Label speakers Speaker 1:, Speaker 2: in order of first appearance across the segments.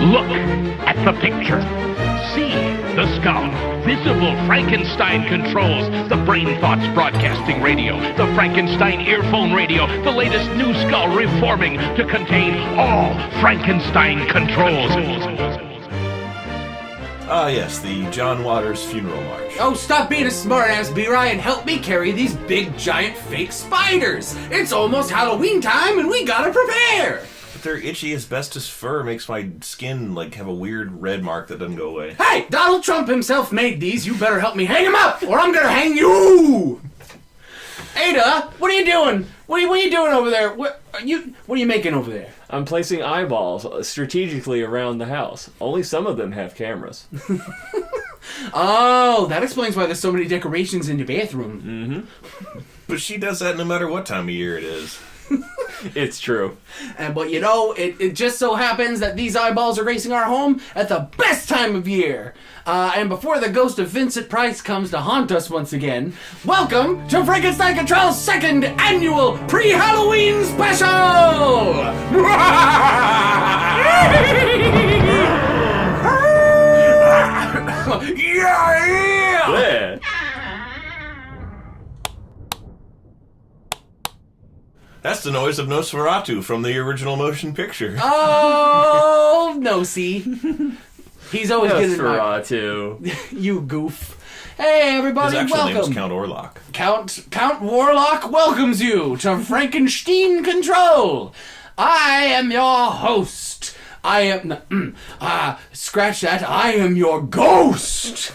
Speaker 1: Look at the picture. See the skull. Visible Frankenstein controls. The Brain Thoughts Broadcasting Radio. The Frankenstein Earphone Radio. The latest new skull reforming to contain all Frankenstein controls.
Speaker 2: Ah, yes, the John Waters Funeral March.
Speaker 3: Oh, stop being a smartass, B-Rye, and help me carry these big, giant, fake spiders. It's almost Halloween time, and we gotta prepare.
Speaker 2: But their itchy asbestos fur makes my skin, have a weird red mark that doesn't go away.
Speaker 3: Hey, Donald Trump himself made these. You better help me hang him up, or I'm gonna hang you. Ada, what are you doing? What are you doing over there? What are you making over there?
Speaker 4: I'm placing eyeballs strategically around the house. Only some of them have cameras.
Speaker 3: Oh, that explains why there's so many decorations in your bathroom.
Speaker 4: Mm-hmm.
Speaker 2: But she does that no matter what time of year it is.
Speaker 4: It's true.
Speaker 3: But it just so happens that these eyeballs are gracing our home at the best time of year. And before the ghost of Vincent Price comes to haunt us once again, welcome to Frankenstein Control's second annual pre-Halloween special!
Speaker 4: Yeah!
Speaker 2: That's the noise of Nosferatu from the original motion picture.
Speaker 3: Oh, no, see? He's always getting
Speaker 4: Nosferatu.
Speaker 3: You goof. Hey, everybody,
Speaker 2: His actual
Speaker 3: welcome.
Speaker 2: name is Count Orlok.
Speaker 3: Count Warlock welcomes you to Frankenstein Control. I am your host. I am... scratch that. I am your ghost.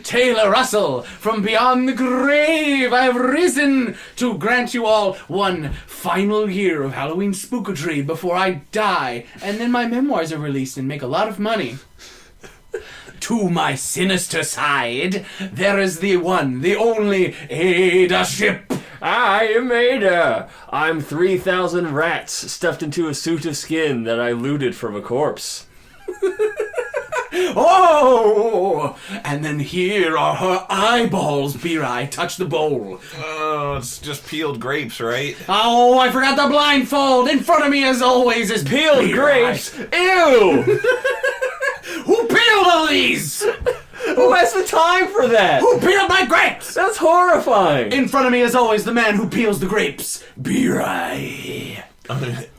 Speaker 3: Taylor Russell, from beyond the grave, I have risen to grant you all one final year of Halloween spookatry before I die, and then my memoirs are released and make a lot of money. To my sinister side, there is the one, the only Ada Ship.
Speaker 4: I am Ada. I'm 3,000 rats stuffed into a suit of skin that I looted from a corpse.
Speaker 3: Oh! And then here are her eyeballs, B-Rye. Touch the bowl.
Speaker 2: Oh, it's just peeled grapes, right?
Speaker 3: Oh, I forgot the blindfold. In front of me, as always, is
Speaker 4: Peeled grapes? Ew!
Speaker 3: Who peeled all these?
Speaker 4: Who has the time for that?
Speaker 3: Who peeled my grapes?
Speaker 4: That's horrifying.
Speaker 3: In front of me, as always, the man who peels the grapes, B-Rye.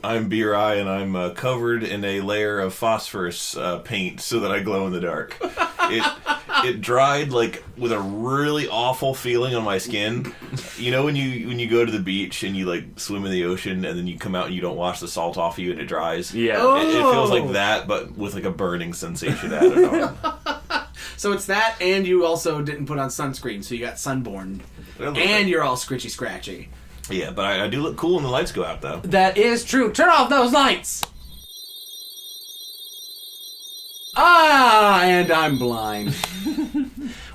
Speaker 2: I'm B-Rye, and I'm covered in a layer of phosphorus paint so that I glow in the dark. It dried with a really awful feeling on my skin. You know when you go to the beach and you swim in the ocean and then you come out and you don't wash the salt off you and it dries?
Speaker 4: Yeah.
Speaker 3: Oh.
Speaker 2: It feels like that, but with a burning sensation added on.
Speaker 3: So it's that, and you also didn't put on sunscreen, so you got sunburned. And you're all scritchy scratchy.
Speaker 2: Yeah, but I do look cool when the lights go out, though.
Speaker 3: That is true. Turn off those lights! And I'm blind.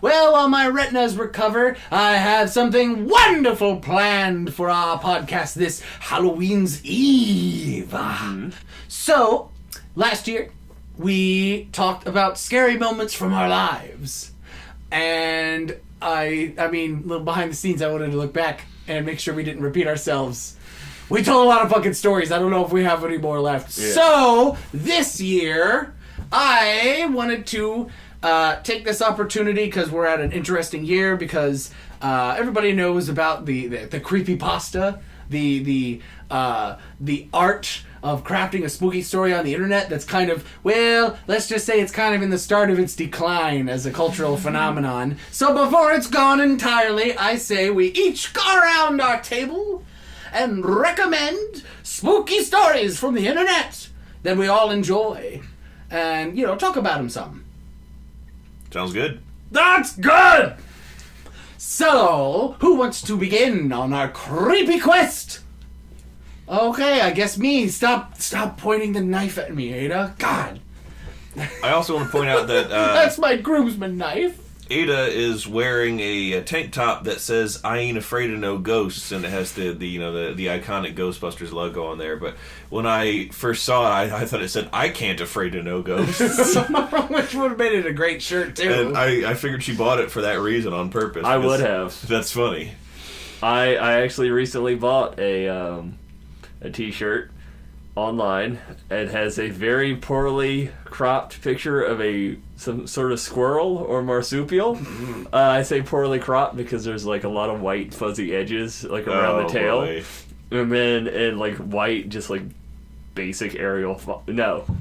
Speaker 3: Well, while my retinas recover, I have something wonderful planned for our podcast this Halloween's Eve. Mm-hmm. So, last year, we talked about scary moments from our lives. And I mean, a little behind the scenes, I wanted to look back and make sure we didn't repeat ourselves. We told a lot of fucking stories. I don't know if we have any more left. Yeah. So, this year, I wanted to take this opportunity, because we're at an interesting year, because everybody knows about the creepypasta, the art of crafting a spooky story on the internet that's kind of, well, let's just say it's kind of in the start of its decline as a cultural phenomenon. So before it's gone entirely, I say we each go around our table and recommend spooky stories from the internet that we all enjoy. And, talk about them some.
Speaker 2: Sounds good.
Speaker 3: That's good! So, who wants to begin on our creepy quest? Okay, I guess me. Stop pointing the knife at me, Ada. God.
Speaker 2: I also want to point out that...
Speaker 3: That's my groomsman knife.
Speaker 2: Ada is wearing a tank top that says "I ain't afraid of no ghosts," and it has the iconic Ghostbusters logo on there. But when I first saw it, I thought it said "I can't afraid of no ghosts,"
Speaker 3: which would have made it a great shirt too.
Speaker 2: And I figured she bought it for that reason on purpose.
Speaker 4: I would have.
Speaker 2: That's funny.
Speaker 4: I actually recently bought a T-shirt online. It has a very poorly cropped picture of some sort of squirrel or marsupial. I say poorly cropped because there's like a lot of white fuzzy edges like around the tail.
Speaker 2: Boy.
Speaker 4: And then in like white, just like basic Arial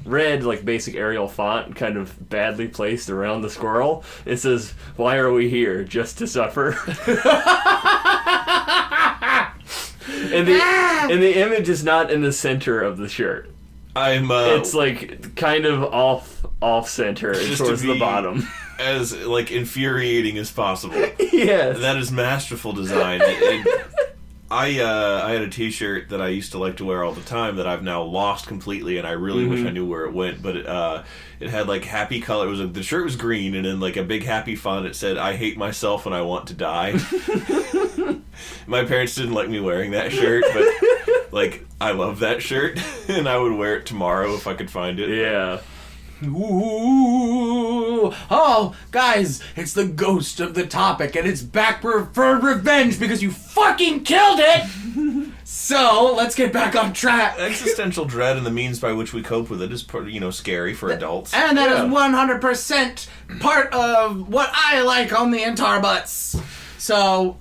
Speaker 4: red like basic Arial font kind of badly placed around the squirrel. It says, "Why are we here? Just to suffer?" And the image is not in the center of the shirt. It's like kind of off center towards the bottom.
Speaker 2: As like infuriating as possible.
Speaker 4: Yes.
Speaker 2: That is masterful design. I had a t-shirt that I used to like to wear all the time that I've now lost completely, and I really wish I knew where it went, but it had like happy color. The shirt was green, and in like a big happy font it said, "I hate myself and I want to die." My parents didn't like me wearing that shirt, but like I love that shirt, and I would wear it tomorrow if I could find it.
Speaker 4: Yeah.
Speaker 3: Ooh. Oh, guys, it's the ghost of the topic, and it's back for revenge because you fucking killed it! So, let's get back on track.
Speaker 2: Existential dread and the means by which we cope with it is, scary for adults.
Speaker 3: And that is 100% part of what I like on the entire butts. So,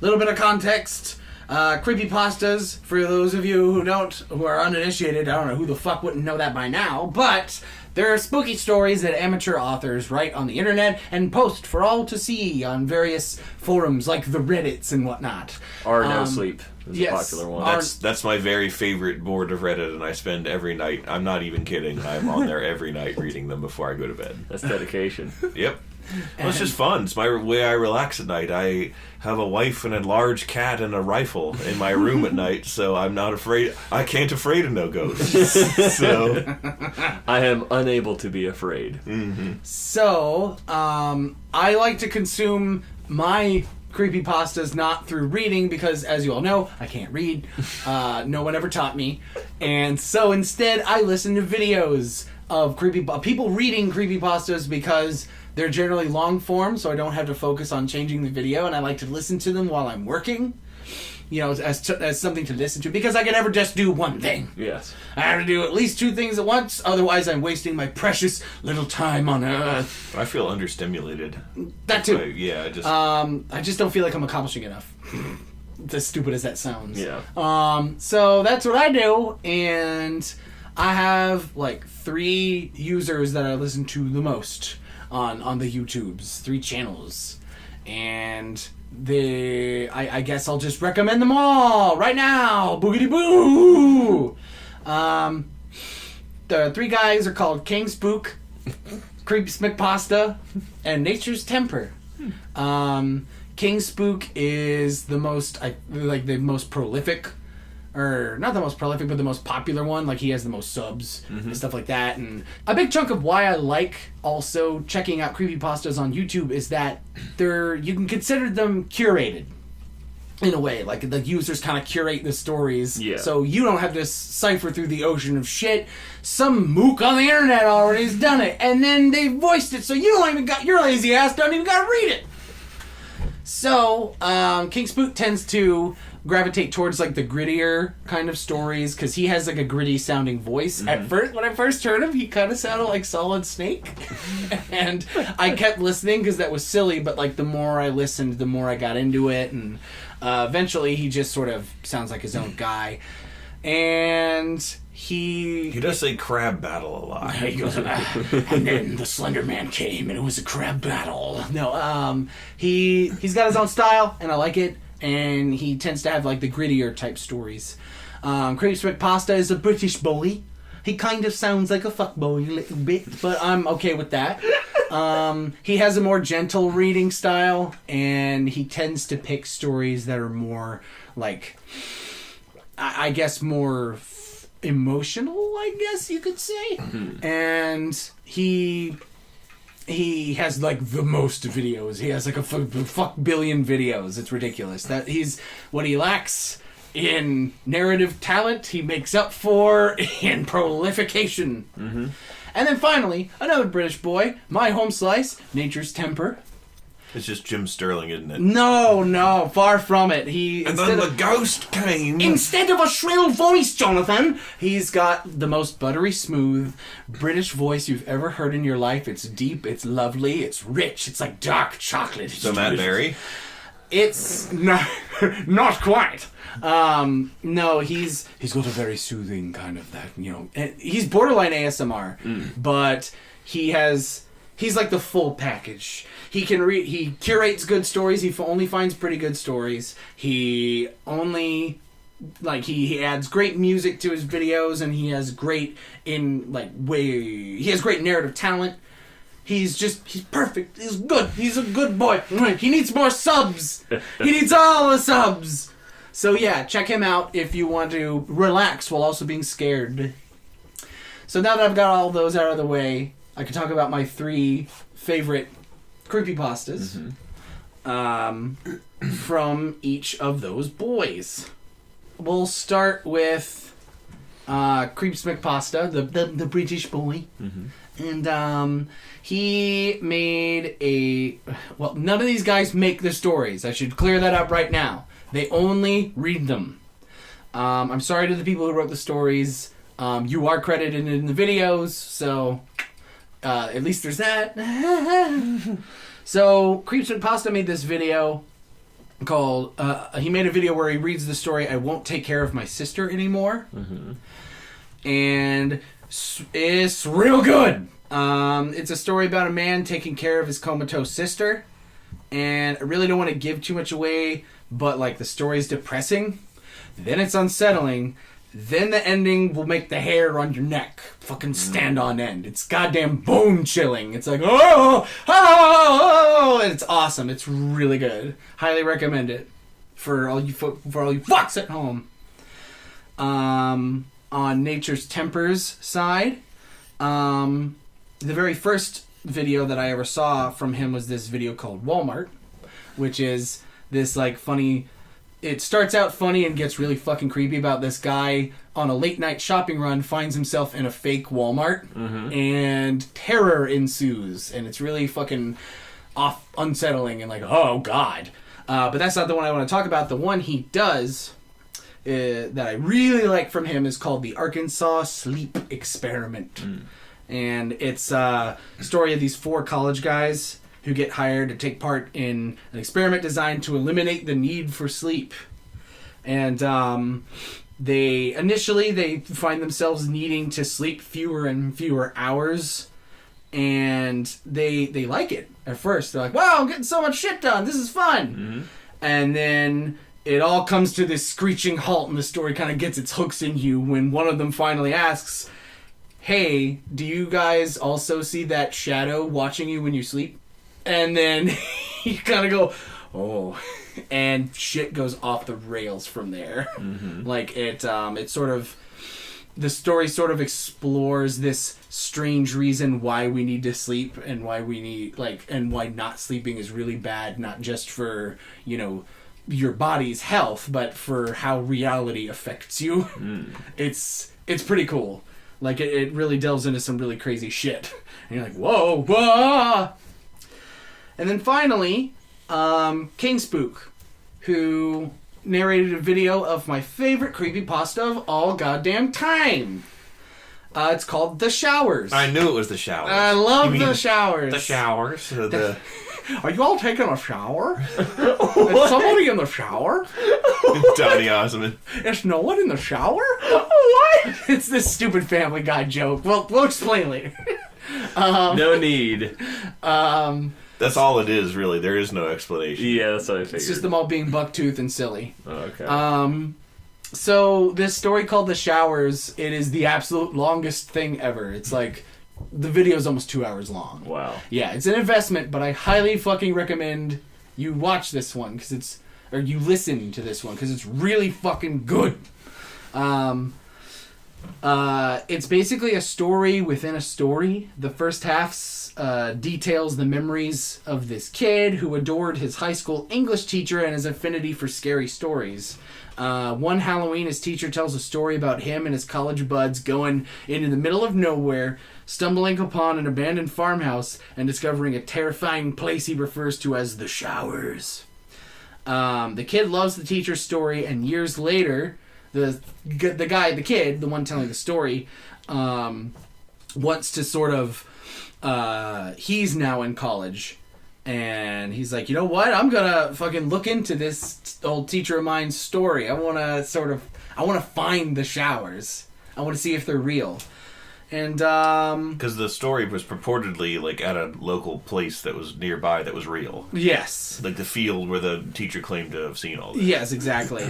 Speaker 3: little bit of context. Creepypastas, for those of you who are uninitiated, I don't know who the fuck wouldn't know that by now, but there are spooky stories that amateur authors write on the internet and post for all to see on various forums like the Reddits and whatnot.
Speaker 4: No Sleep is a popular one.
Speaker 2: That's my very favorite board of Reddit, and I spend every night, I'm not even kidding, I'm on there every night reading them before I go to bed.
Speaker 4: That's dedication.
Speaker 2: Yep. Well, it's just fun. It's my way I relax at night. I have a wife and a large cat and a rifle in my room at night, so I'm not afraid. I can't afraid of no ghosts. So
Speaker 4: I am unable to be afraid.
Speaker 2: Mm-hmm.
Speaker 3: So, I like to consume my creepypastas not through reading because, as you all know, I can't read. No one ever taught me. And so instead, I listen to videos of people reading creepypastas because they're generally long form, so I don't have to focus on changing the video, and I like to listen to them while I'm working, as something to listen to, because I can never just do one thing.
Speaker 4: Yes.
Speaker 3: I have to do at least two things at once, otherwise I'm wasting my precious little time on Earth.
Speaker 2: I feel understimulated.
Speaker 3: That too.
Speaker 2: I
Speaker 3: just don't feel like I'm accomplishing enough. As stupid as that sounds.
Speaker 4: Yeah.
Speaker 3: So that's what I do, and I have like 3 users that I listen to the most on the YouTubes, 3 channels, and I guess I'll just recommend them all right now. Boogity boo! The 3 guys are called King Spook, Creep Smickpasta, and Nature's Temper. King Spook is the most prolific. Or not the most prolific, but the most popular one. Like, he has the most subs and stuff like that. And a big chunk of why I like also checking out creepypastas on YouTube is that you can consider them curated in a way. Like, the users kind of curate the stories.
Speaker 4: Yeah.
Speaker 3: So you don't have to cipher through the ocean of shit. Some mook on the internet already has done it. And then they voiced it, so your lazy ass don't even gotta read it. So, King Spook tends to gravitate towards like the grittier kind of stories because he has like a gritty sounding voice. At first, when I first heard him, he kind of sounded like Solid Snake, and I kept listening because that was silly. But like the more I listened, the more I got into it, and eventually he just sort of sounds like his own guy. And he
Speaker 2: does say crab battle a lot.
Speaker 3: He goes, and then the Slender Man came, and it was a crab battle. No, he's got his own style, and I like it. And he tends to have like the grittier type stories. Creep Smickpasta is a British boy. He kind of sounds like a fuckboy a little bit, but I'm okay with that. He has a more gentle reading style, and he tends to pick stories that are more like, I guess, more emotional, I guess you could say. And he has like the most videos. He has like a fuck billion videos. It's ridiculous. That he's what he lacks in narrative talent, he makes up for in prolification. And then finally, another British boy, my home slice, Nature's Temper.
Speaker 2: It's just Jim Sterling, isn't it?
Speaker 3: No, far from it.
Speaker 2: And then the ghost came.
Speaker 3: Instead of a shrill voice, Jonathan, he's got the most buttery smooth British voice you've ever heard in your life. It's deep, it's lovely, it's rich, it's like dark chocolate.
Speaker 2: So Matt Berry?
Speaker 3: It's not quite. No, he's got a very soothing kind of that, he's borderline ASMR, but he's like the full package. He can read, he curates good stories, he only finds pretty good stories. He only, he adds great music to his videos, and he has great narrative talent. He's perfect. He's good. He's a good boy. He needs more subs. He needs all the subs. So yeah, check him out if you want to relax while also being scared. So now that I've got all those out of the way, I can talk about my 3 favorite creepypastas from each of those boys. We'll start with Creeps McPasta, the British boy. And he made none of these guys make the stories. I should clear that up right now. They only read them. I'm sorry to the people who wrote the stories. You are credited in the videos, so at least there's that. So Creeps McPasta made this video called, he made a video where he reads the story, I Won't Take Care of My Sister Anymore. And it's real good. It's a story about a man taking care of his comatose sister, and I really don't want to give too much away, but the story's depressing, then it's unsettling, then the ending will make the hair on your neck fucking stand on end. It's goddamn bone chilling. It's like, and it's awesome. It's really good. Highly recommend it for all you fucks at home. On Nature's Tempers side, the very first video that I ever saw from him was this video called Walmart, which is this funny, it starts out funny and gets really fucking creepy about this guy on a late night shopping run finds himself in a fake Walmart, and terror ensues, and it's really fucking unsettling and oh god. But that's not the one I want to talk about. The one he does that I really like from him is called the Arkansas Sleep Experiment. And it's a story of these 4 college guys who get hired to take part in an experiment designed to eliminate the need for sleep. And they find themselves needing to sleep fewer and fewer hours, and they like it at first. They're like, wow, I'm getting so much shit done, this is fun. And then it all comes to this screeching halt, and the story kind of gets its hooks in you when one of them finally asks, hey, do you guys also see that shadow watching you when you sleep? And then you kind of go, oh, and shit goes off the rails from there. It sort of, the story sort of explores this strange reason why we need to sleep, and why we need, and why not sleeping is really bad, not just for, your body's health, but for how reality affects you. It's pretty cool. It really delves into some really crazy shit. And you're like, whoa. And then finally, King Spook, who narrated a video of my favorite creepypasta of all goddamn time. It's called The Showers.
Speaker 2: I knew it was The Showers.
Speaker 3: I love The Showers.
Speaker 2: The Showers.
Speaker 3: Are you all taking a shower? Is somebody in the shower?
Speaker 2: Donny Osmond.
Speaker 3: There's no one in the shower? What? It's this stupid Family Guy joke. Well, we'll explain later.
Speaker 4: No need.
Speaker 2: That's all it is, really. There is no explanation.
Speaker 4: Yeah, that's what I figured.
Speaker 3: It's just them all being bucktooth and silly.
Speaker 4: Oh, okay.
Speaker 3: So this story called The Showers, it is the absolute longest thing ever. It's the video is almost 2 hours long.
Speaker 4: Wow.
Speaker 3: Yeah, it's an investment, but I highly fucking recommend you watch this one, or you listen to this one, because it's really fucking good. It's basically a story within a story. The first half details the memories of this kid who adored his high school English teacher and his affinity for scary stories. One Halloween, his teacher tells a story about him and his college buds going into the middle of nowhere, stumbling upon an abandoned farmhouse, and discovering a terrifying place he refers to as the showers. The kid loves the teacher's story, and years later, the kid, the one telling the story, wants to sort of, he's now in college, and he's like, you know what, I'm gonna fucking look into this old teacher of mine's story. I want to find the showers. I want to see if they're real. And
Speaker 2: because the story was purportedly like at a local place that was nearby that was real.
Speaker 3: Yes,
Speaker 2: like the field where the teacher claimed to have seen all this.
Speaker 3: Yes, exactly.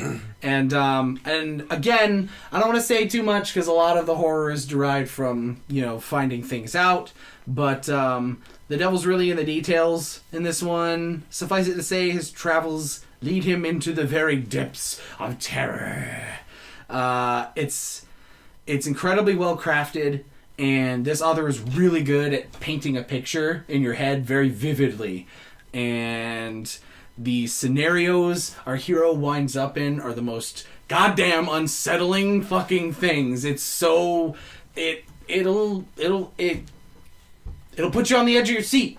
Speaker 3: And again, I don't want to say too much because a lot of the horror is derived from finding things out. But the devil's really in the details in this one. Suffice it to say, his travels lead him into the very depths of terror. It's incredibly well crafted, and this author is really good at painting a picture in your head very vividly. And the scenarios our hero winds up in are the most goddamn unsettling fucking things. It's so it'll put you on the edge of your seat.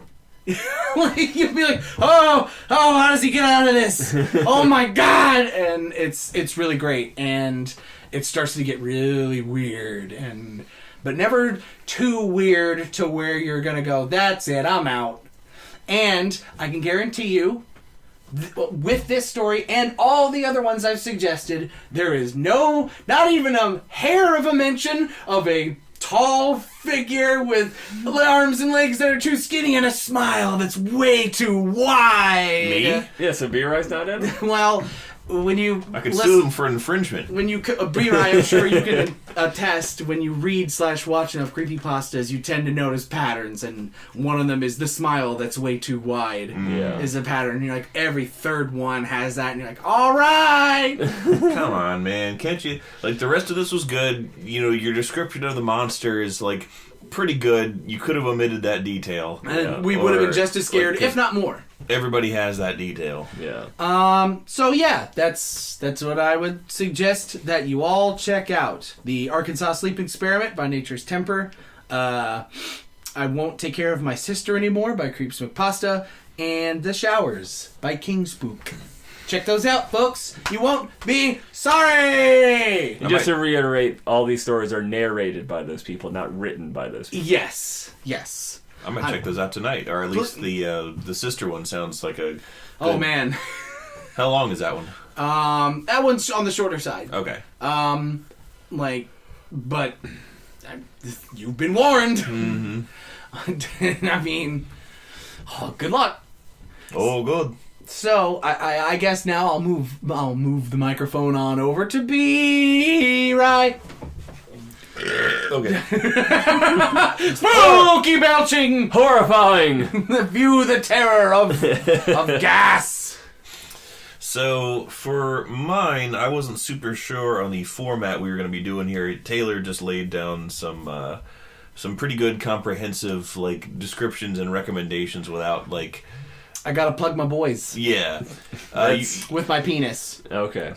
Speaker 3: Like, you'll be like, oh, how does he get out of this? Oh my god! And it's really great, and it starts to get really weird, but never too weird to where you're gonna go, that's it, I'm out. And I can guarantee you, with this story and all the other ones I've suggested, there is not even a hair of a mention of a tall figure with arms and legs that are too skinny and a smile that's way too wide.
Speaker 2: Me?
Speaker 4: Yeah, so B-Ride's not in it?
Speaker 3: Well, when you...
Speaker 2: I could sue him for infringement.
Speaker 3: When you... B-Ride, I'm sure you can attest, when you read/watch enough creepypastas, you tend to notice patterns, and one of them is the smile that's way too wide is a pattern. And you're like, every third one has that, and you're like, alright!
Speaker 2: Come on, man. Can't you... Like, the rest of this was good. Your description of the monster is, like, pretty good. You could have omitted that detail.
Speaker 3: And we would have been just as scared, if not more.
Speaker 2: Everybody has that detail.
Speaker 4: Yeah.
Speaker 3: So yeah, that's what I would suggest that you all check out. The Arkansas Sleep Experiment by Nature's Temper. I Won't Take Care of My Sister Anymore by Creeps McPasta. And The Showers by King Spook. Check those out, folks. You won't be sorry!
Speaker 4: And just to reiterate, all these stories are narrated by those people, not written by those people.
Speaker 3: Yes.
Speaker 2: I might check those out tonight, or at least the sister one sounds like a...
Speaker 3: Oh, man.
Speaker 2: How long is that one?
Speaker 3: That one's on the shorter side.
Speaker 2: Okay.
Speaker 3: But you've been warned.
Speaker 2: Mm-hmm.
Speaker 3: I mean, good luck.
Speaker 2: Oh, good.
Speaker 3: So I guess now I'll move the microphone on over to B-Right.
Speaker 2: Okay.
Speaker 3: Spooky belching,
Speaker 4: Horrifying!
Speaker 3: view the terror of gas.
Speaker 2: So for mine, I wasn't super sure on the format we were going to be doing here. Taylor just laid down some pretty good comprehensive descriptions and recommendations without
Speaker 3: I gotta plug my boys.
Speaker 2: Yeah.
Speaker 3: With my penis.
Speaker 4: Okay.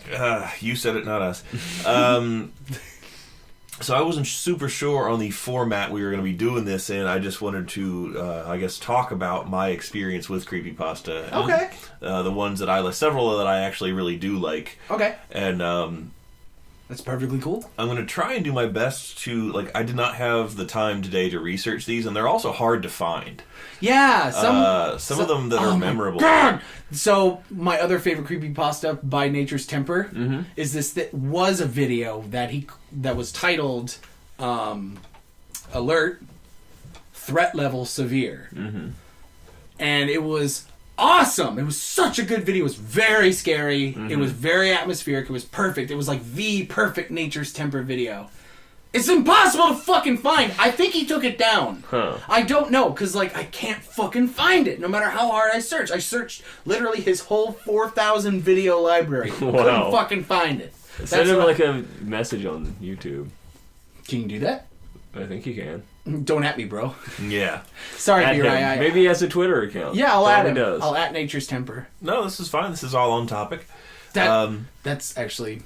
Speaker 2: You said it, not us. So I wasn't super sure on the format we were going to be doing this in. I just wanted to, talk about my experience with creepypasta.
Speaker 3: Okay.
Speaker 2: The ones that I like, several that I actually really do like.
Speaker 3: Okay.
Speaker 2: And
Speaker 3: that's perfectly cool.
Speaker 2: I'm going to try and do my best to, I did not have the time today to research these, and they're also hard to find.
Speaker 3: Yeah,
Speaker 2: some of them that are memorable.
Speaker 3: God! So my other favorite creepypasta by Nature's Temper is this that was a video that was titled Alert Threat Level Severe. And it was awesome. It was such a good video. It was very scary. It was very atmospheric. It was perfect. It was like the perfect Nature's Temper video. It's impossible to fucking find. I think he took it down.
Speaker 4: Huh.
Speaker 3: I don't know, because, I can't fucking find it, no matter how hard I search. I searched literally his whole 4,000 video library.
Speaker 4: Wow.
Speaker 3: Couldn't fucking find it.
Speaker 4: Send him a message on YouTube.
Speaker 3: Can you do that?
Speaker 4: I think you can.
Speaker 3: Don't at me, bro.
Speaker 2: Yeah.
Speaker 3: Sorry,
Speaker 4: At him.
Speaker 3: B-Rai.
Speaker 4: Maybe he has a Twitter account.
Speaker 3: Yeah, I'll at
Speaker 4: Probably
Speaker 3: him.
Speaker 4: does.
Speaker 3: I'll at Nature's Temper.
Speaker 2: No, this is fine. This is all on topic.
Speaker 3: That's actually...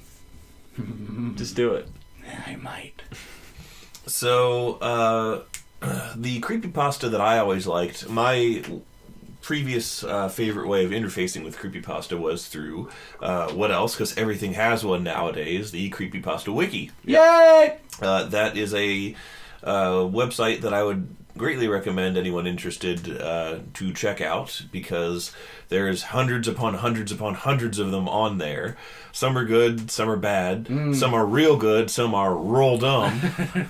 Speaker 4: Just do it.
Speaker 3: I might.
Speaker 2: So, the creepypasta that I always liked, my previous favorite way of interfacing with creepypasta was through, what else? Because everything has one nowadays, the Creepypasta Wiki.
Speaker 3: Yay!
Speaker 2: That is a website that I would greatly recommend anyone interested to check out, because there's hundreds upon hundreds upon hundreds of them on there. Some are good, some are bad, some are real good, some are real dumb,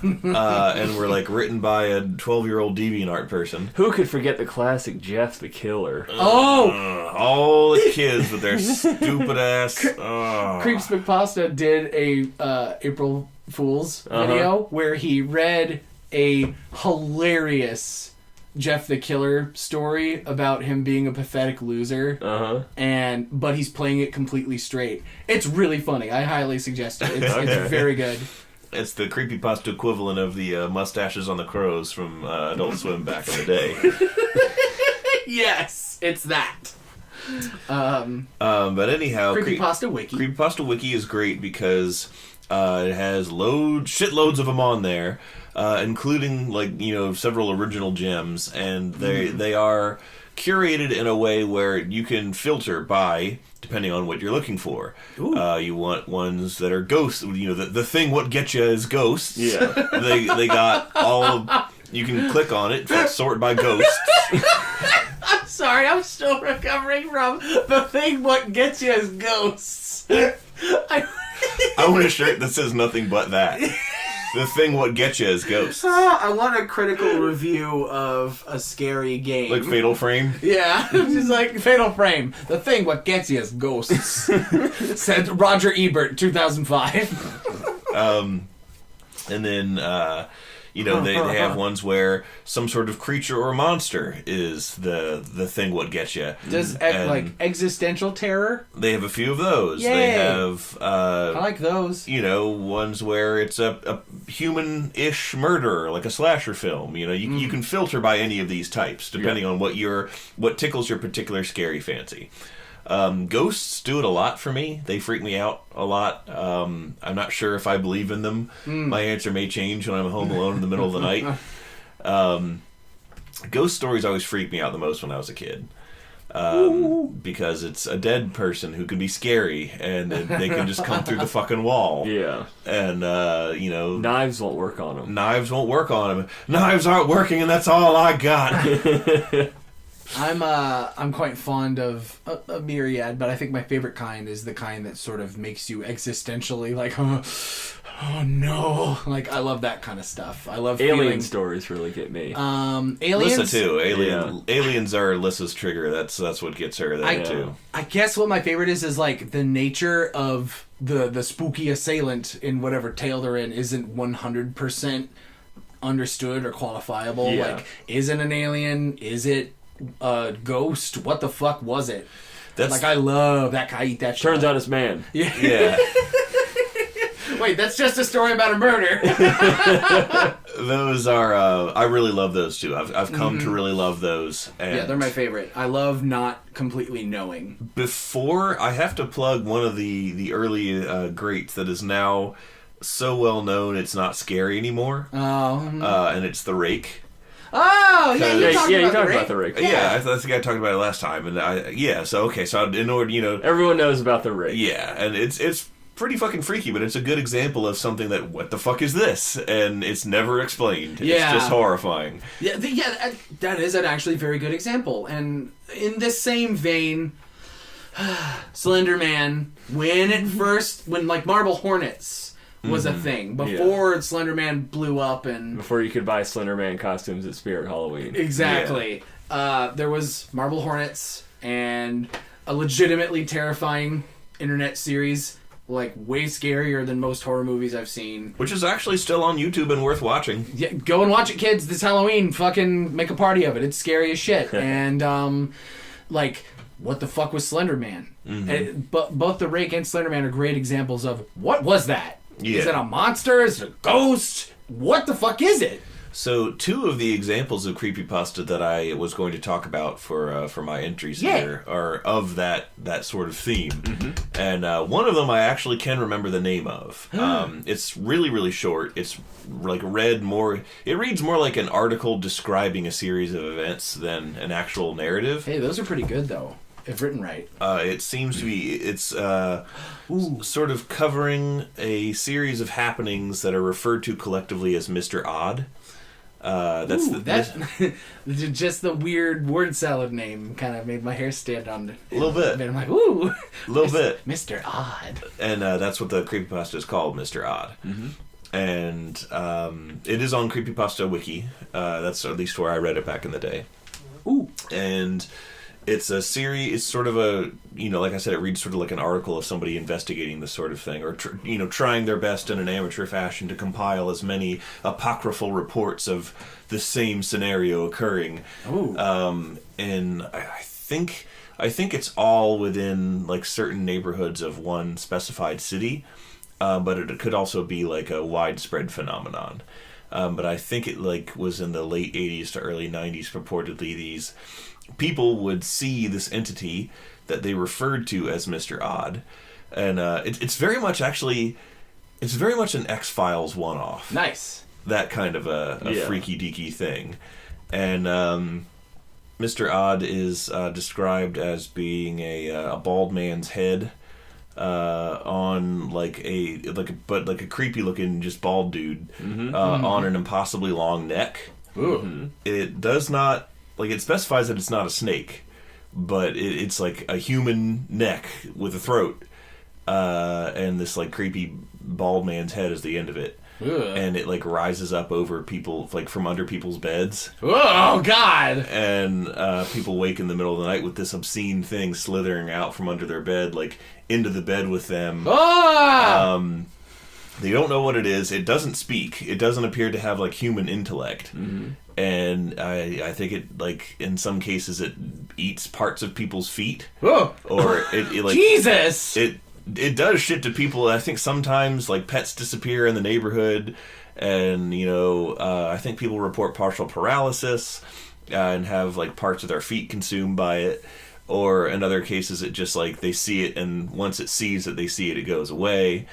Speaker 2: and were like written by a 12-year-old DeviantArt person.
Speaker 4: Who could forget the classic Jeff the Killer?
Speaker 2: All the kids with their stupid ass.
Speaker 3: Creeps McPasta did a April Fool's video where he read a hilarious Jeff the Killer story about him being a pathetic loser, but he's playing it completely straight. It's really funny. I highly suggest it. It's very good.
Speaker 2: It's the creepypasta equivalent of the mustaches on the crows from Adult Swim back in the day.
Speaker 3: Yes, it's that.
Speaker 2: But anyhow,
Speaker 3: Creepypasta Wiki.
Speaker 2: Creepypasta Wiki is great because it has shitloads of them on there, including several original gems, and they are curated in a way where you can filter by depending on what you're looking for. You want ones that are ghosts. The thing what gets you is ghosts.
Speaker 4: Yeah.
Speaker 2: They got all of. You can click on it, sort by ghosts.
Speaker 3: I'm sorry, I'm still recovering from the thing what gets you is ghosts.
Speaker 2: I want a shirt that says nothing but that. The thing what gets you is ghosts.
Speaker 3: I want a critical review of a scary game.
Speaker 2: Like Fatal Frame?
Speaker 3: Yeah, just like Fatal Frame. The thing what gets you is ghosts. Said Roger Ebert, 2005.
Speaker 2: And then, they have ones where some sort of creature or monster is the thing what gets you.
Speaker 3: Does existential terror?
Speaker 2: They have a few of those.
Speaker 3: Yay.
Speaker 2: They have
Speaker 3: I like those.
Speaker 2: Ones where it's a human-ish murder, like a slasher film. You can filter by any of these types depending on what tickles your particular scary fancy. Ghosts do it a lot for me. They freak me out a lot. I'm not sure if I believe in them. My answer may change when I'm home alone in the middle of the night. Ghost stories always freaked me out the most when I was a kid. Because it's a dead person who can be scary, and they can just come through the fucking wall.
Speaker 4: Yeah.
Speaker 2: And,
Speaker 4: knives won't work on them.
Speaker 2: Knives won't work on them. Knives aren't working, and that's all I got.
Speaker 3: I'm quite fond of a myriad, but I think my favorite kind is the kind that sort of makes you existentially like, oh no. Like, I love that kind of stuff. I love
Speaker 4: Alien stories really get me.
Speaker 3: Aliens?
Speaker 2: Lissa too. Aliens are Lissa's trigger. That's what gets her there too.
Speaker 3: I guess what my favorite is like the nature of the spooky assailant in whatever tale they're in isn't 100% understood or qualifiable.
Speaker 2: Yeah.
Speaker 3: Like, is it an alien? Is it a ghost? What the fuck was it? I love that guy. Eat that shit.
Speaker 4: Turns out it's man.
Speaker 2: Yeah.
Speaker 3: Wait, that's just a story about a murder.
Speaker 2: Those are I really love those too. I've come to really love those. And
Speaker 3: yeah, they're my favorite. I love not completely knowing.
Speaker 2: Before I have to plug one of the early greats that is now so well known it's not scary anymore. And it's The Rake.
Speaker 3: Oh, yeah, you talked
Speaker 4: about the Rake.
Speaker 2: Yeah, I think I talked about it last time, and so in order,
Speaker 4: everyone knows about the Rake.
Speaker 2: Yeah, and it's pretty fucking freaky, but it's a good example of something that, what the fuck is this? And it's never explained.
Speaker 3: Yeah.
Speaker 2: It's just horrifying.
Speaker 3: Yeah, that is an actually very good example. And in this same vein, Slender Man, when like Marble Hornets was a thing before Slender Man blew up and
Speaker 4: before you could buy Slender Man costumes at Spirit Halloween.
Speaker 3: Exactly. Yeah. There was Marble Hornets and a legitimately terrifying internet series, like way scarier than most horror movies I've seen.
Speaker 2: Which is actually still on YouTube and worth watching.
Speaker 3: Yeah, go and watch it, kids. This Halloween, fucking make a party of it. It's scary as shit. And what the fuck was Slender Man? But both The Rake and Slender Man are great examples of what was that? Yeah. Is it a monster? Is it a ghost? what the fuck is it?
Speaker 2: So, two of the examples of creepypasta that I was going to talk about for my entries here are of that sort of theme. Mm-hmm. And one of them I actually can remember the name of. It's really, really short. It's like it reads more like an article describing a series of events than an actual narrative.
Speaker 3: Hey, those are pretty good, though, if written right.
Speaker 2: It seems to be, it's sort of covering a series of happenings that are referred to collectively as Mr. Odd.
Speaker 3: Just the weird word salad name kind of made my hair stand on
Speaker 2: a little bit.
Speaker 3: And I'm like, ooh,
Speaker 2: a little bit,
Speaker 3: Mr. Odd,
Speaker 2: and that's what the creepypasta is called, Mr. Odd. Mm-hmm. And it is on Creepypasta Wiki. That's at least where I read it back in the day.
Speaker 3: Ooh,
Speaker 2: and it's a series. It's sort of a, like I said, it reads sort of like an article of somebody investigating this sort of thing, or trying their best in an amateur fashion to compile as many apocryphal reports of the same scenario occurring.
Speaker 3: Ooh.
Speaker 2: And I think it's all within like certain neighborhoods of one specified city, but it could also be like a widespread phenomenon. But I think it was in the late 80s to early 90s. Purportedly, these people would see this entity that they referred to as Mr. Odd, and it's very much an X-Files one-off.
Speaker 3: Nice.
Speaker 2: That kind of a freaky deaky thing, and Mr. Odd is described as being a bald man's head on like a creepy looking just bald dude on an impossibly long neck.
Speaker 3: Ooh.
Speaker 2: It does not. It specifies that it's not a snake, but it's like a human neck with a throat, and this creepy bald man's head is the end of it.
Speaker 3: Ugh.
Speaker 2: And it rises up over people, from under people's beds.
Speaker 3: Oh God!
Speaker 2: And people wake in the middle of the night with this obscene thing slithering out from under their bed, into the bed with them.
Speaker 3: Ah!
Speaker 2: They don't know what it is. It doesn't speak. It doesn't appear to have human intellect. Mm-hmm. And I think it in some cases it eats parts of people's feet.
Speaker 3: Oh.
Speaker 2: Or it
Speaker 3: Jesus.
Speaker 2: It does shit to people. I think sometimes pets disappear in the neighborhood, and I think people report partial paralysis and have parts of their feet consumed by it. Or in other cases, it just they see it, and once it sees that they see it, it goes away.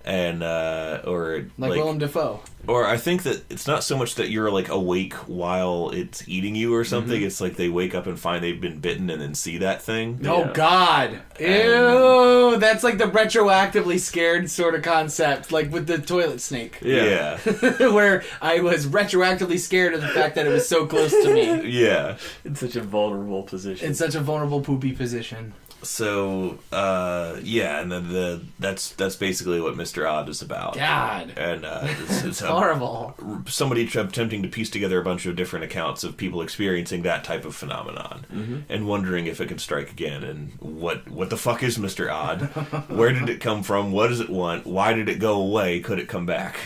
Speaker 2: And or
Speaker 3: Willem Dafoe.
Speaker 2: Or I think that it's not so much that you're awake while it's eating you or something. Mm-hmm. It's they wake up and find they've been bitten and then see that thing.
Speaker 3: Oh God! Ew! That's the retroactively scared sort of concept, with the toilet snake.
Speaker 2: Yeah.
Speaker 3: Where I was retroactively scared of the fact that it was so close to me.
Speaker 2: Yeah.
Speaker 4: In such a vulnerable position.
Speaker 3: In such a vulnerable poopy position.
Speaker 2: So, and then that's basically what Mr. Odd is about.
Speaker 3: God.
Speaker 2: And it's
Speaker 3: horrible.
Speaker 2: Somebody attempting to piece together a bunch of different accounts of people experiencing that type of phenomenon, and wondering if it could strike again. And what the fuck is Mr. Odd? Where did it come from? What does it want? Why did it go away? Could it come back?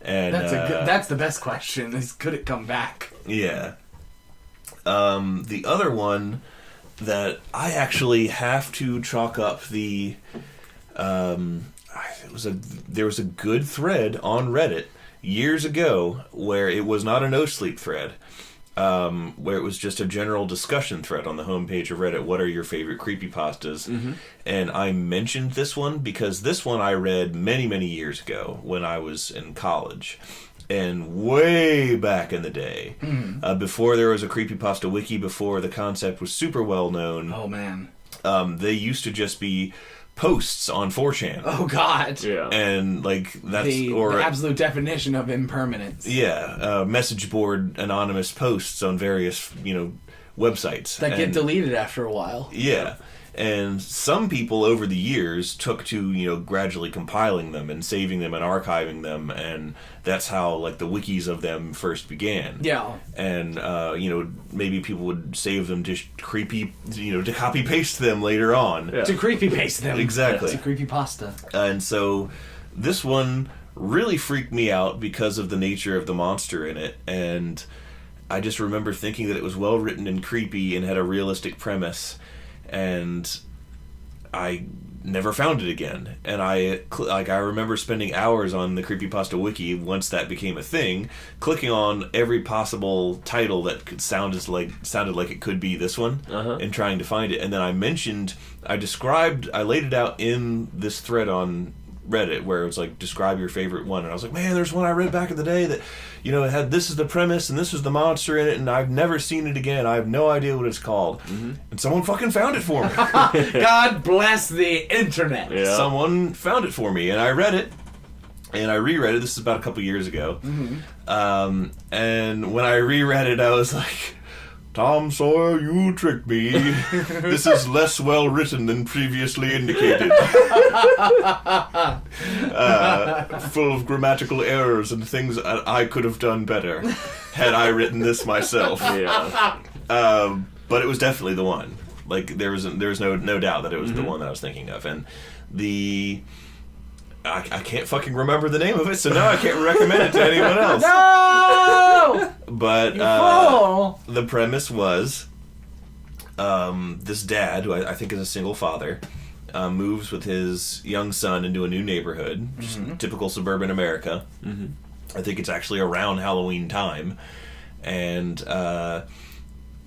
Speaker 2: And
Speaker 3: that's the best question. Is could it come back?
Speaker 2: Yeah. The other one that I actually have to chalk up there was a good thread on Reddit years ago where it was not a no sleep thread, where it was just a general discussion thread on the homepage of Reddit. What are your favorite creepypastas? Mm-hmm. And I mentioned this one because this one I read many, many years ago when I was in college. And way back in the day, before there was a creepypasta wiki, before the concept was super well known.
Speaker 3: Oh man!
Speaker 2: They used to just be posts on 4chan.
Speaker 3: Oh God!
Speaker 4: Yeah.
Speaker 2: And that's
Speaker 3: the absolute definition of impermanence.
Speaker 2: Yeah, message board anonymous posts on various websites
Speaker 3: that get deleted after a while.
Speaker 2: Yeah. And some people over the years took to, gradually compiling them and saving them and archiving them, and that's how, the wikis of them first began.
Speaker 3: Yeah.
Speaker 2: And, maybe people would save them just to copy-paste them later on.
Speaker 3: Yeah. To creepy-paste them.
Speaker 2: Exactly.
Speaker 3: To creepypasta.
Speaker 2: And so this one really freaked me out because of the nature of the monster in it, and I just remember thinking that it was well-written and creepy and had a realistic premise. And I never found it again. And I remember spending hours on the Creepypasta wiki once that became a thing, clicking on every possible title that sounded like it could be this one, and trying to find it. And then I laid it out in this thread on Reddit where it was like, describe your favorite one, and I was like, man, there's one I read back in the day that, you know, it had, this is the premise and this is the monster in it, and I've never seen it again. I have no idea what it's called. And someone fucking found it for me.
Speaker 3: God bless the internet.
Speaker 4: Yeah.
Speaker 2: Someone found it for me, and I read it, and I reread it. This is about a couple years ago. And when I reread it, I was like, Tom Sawyer, you tricked me. This is less well written than previously indicated. Full of grammatical errors and things I could have done better had I written this myself.
Speaker 4: Yeah.
Speaker 2: But it was definitely the one. Like, there was no doubt that it was the one that I was thinking of. And I can't fucking remember the name of it, so now I can't recommend it to anyone else.
Speaker 3: No!
Speaker 2: But the premise was this dad, who I think is a single father, moves with his young son into a new neighborhood, just typical suburban America. I think it's actually around Halloween time. And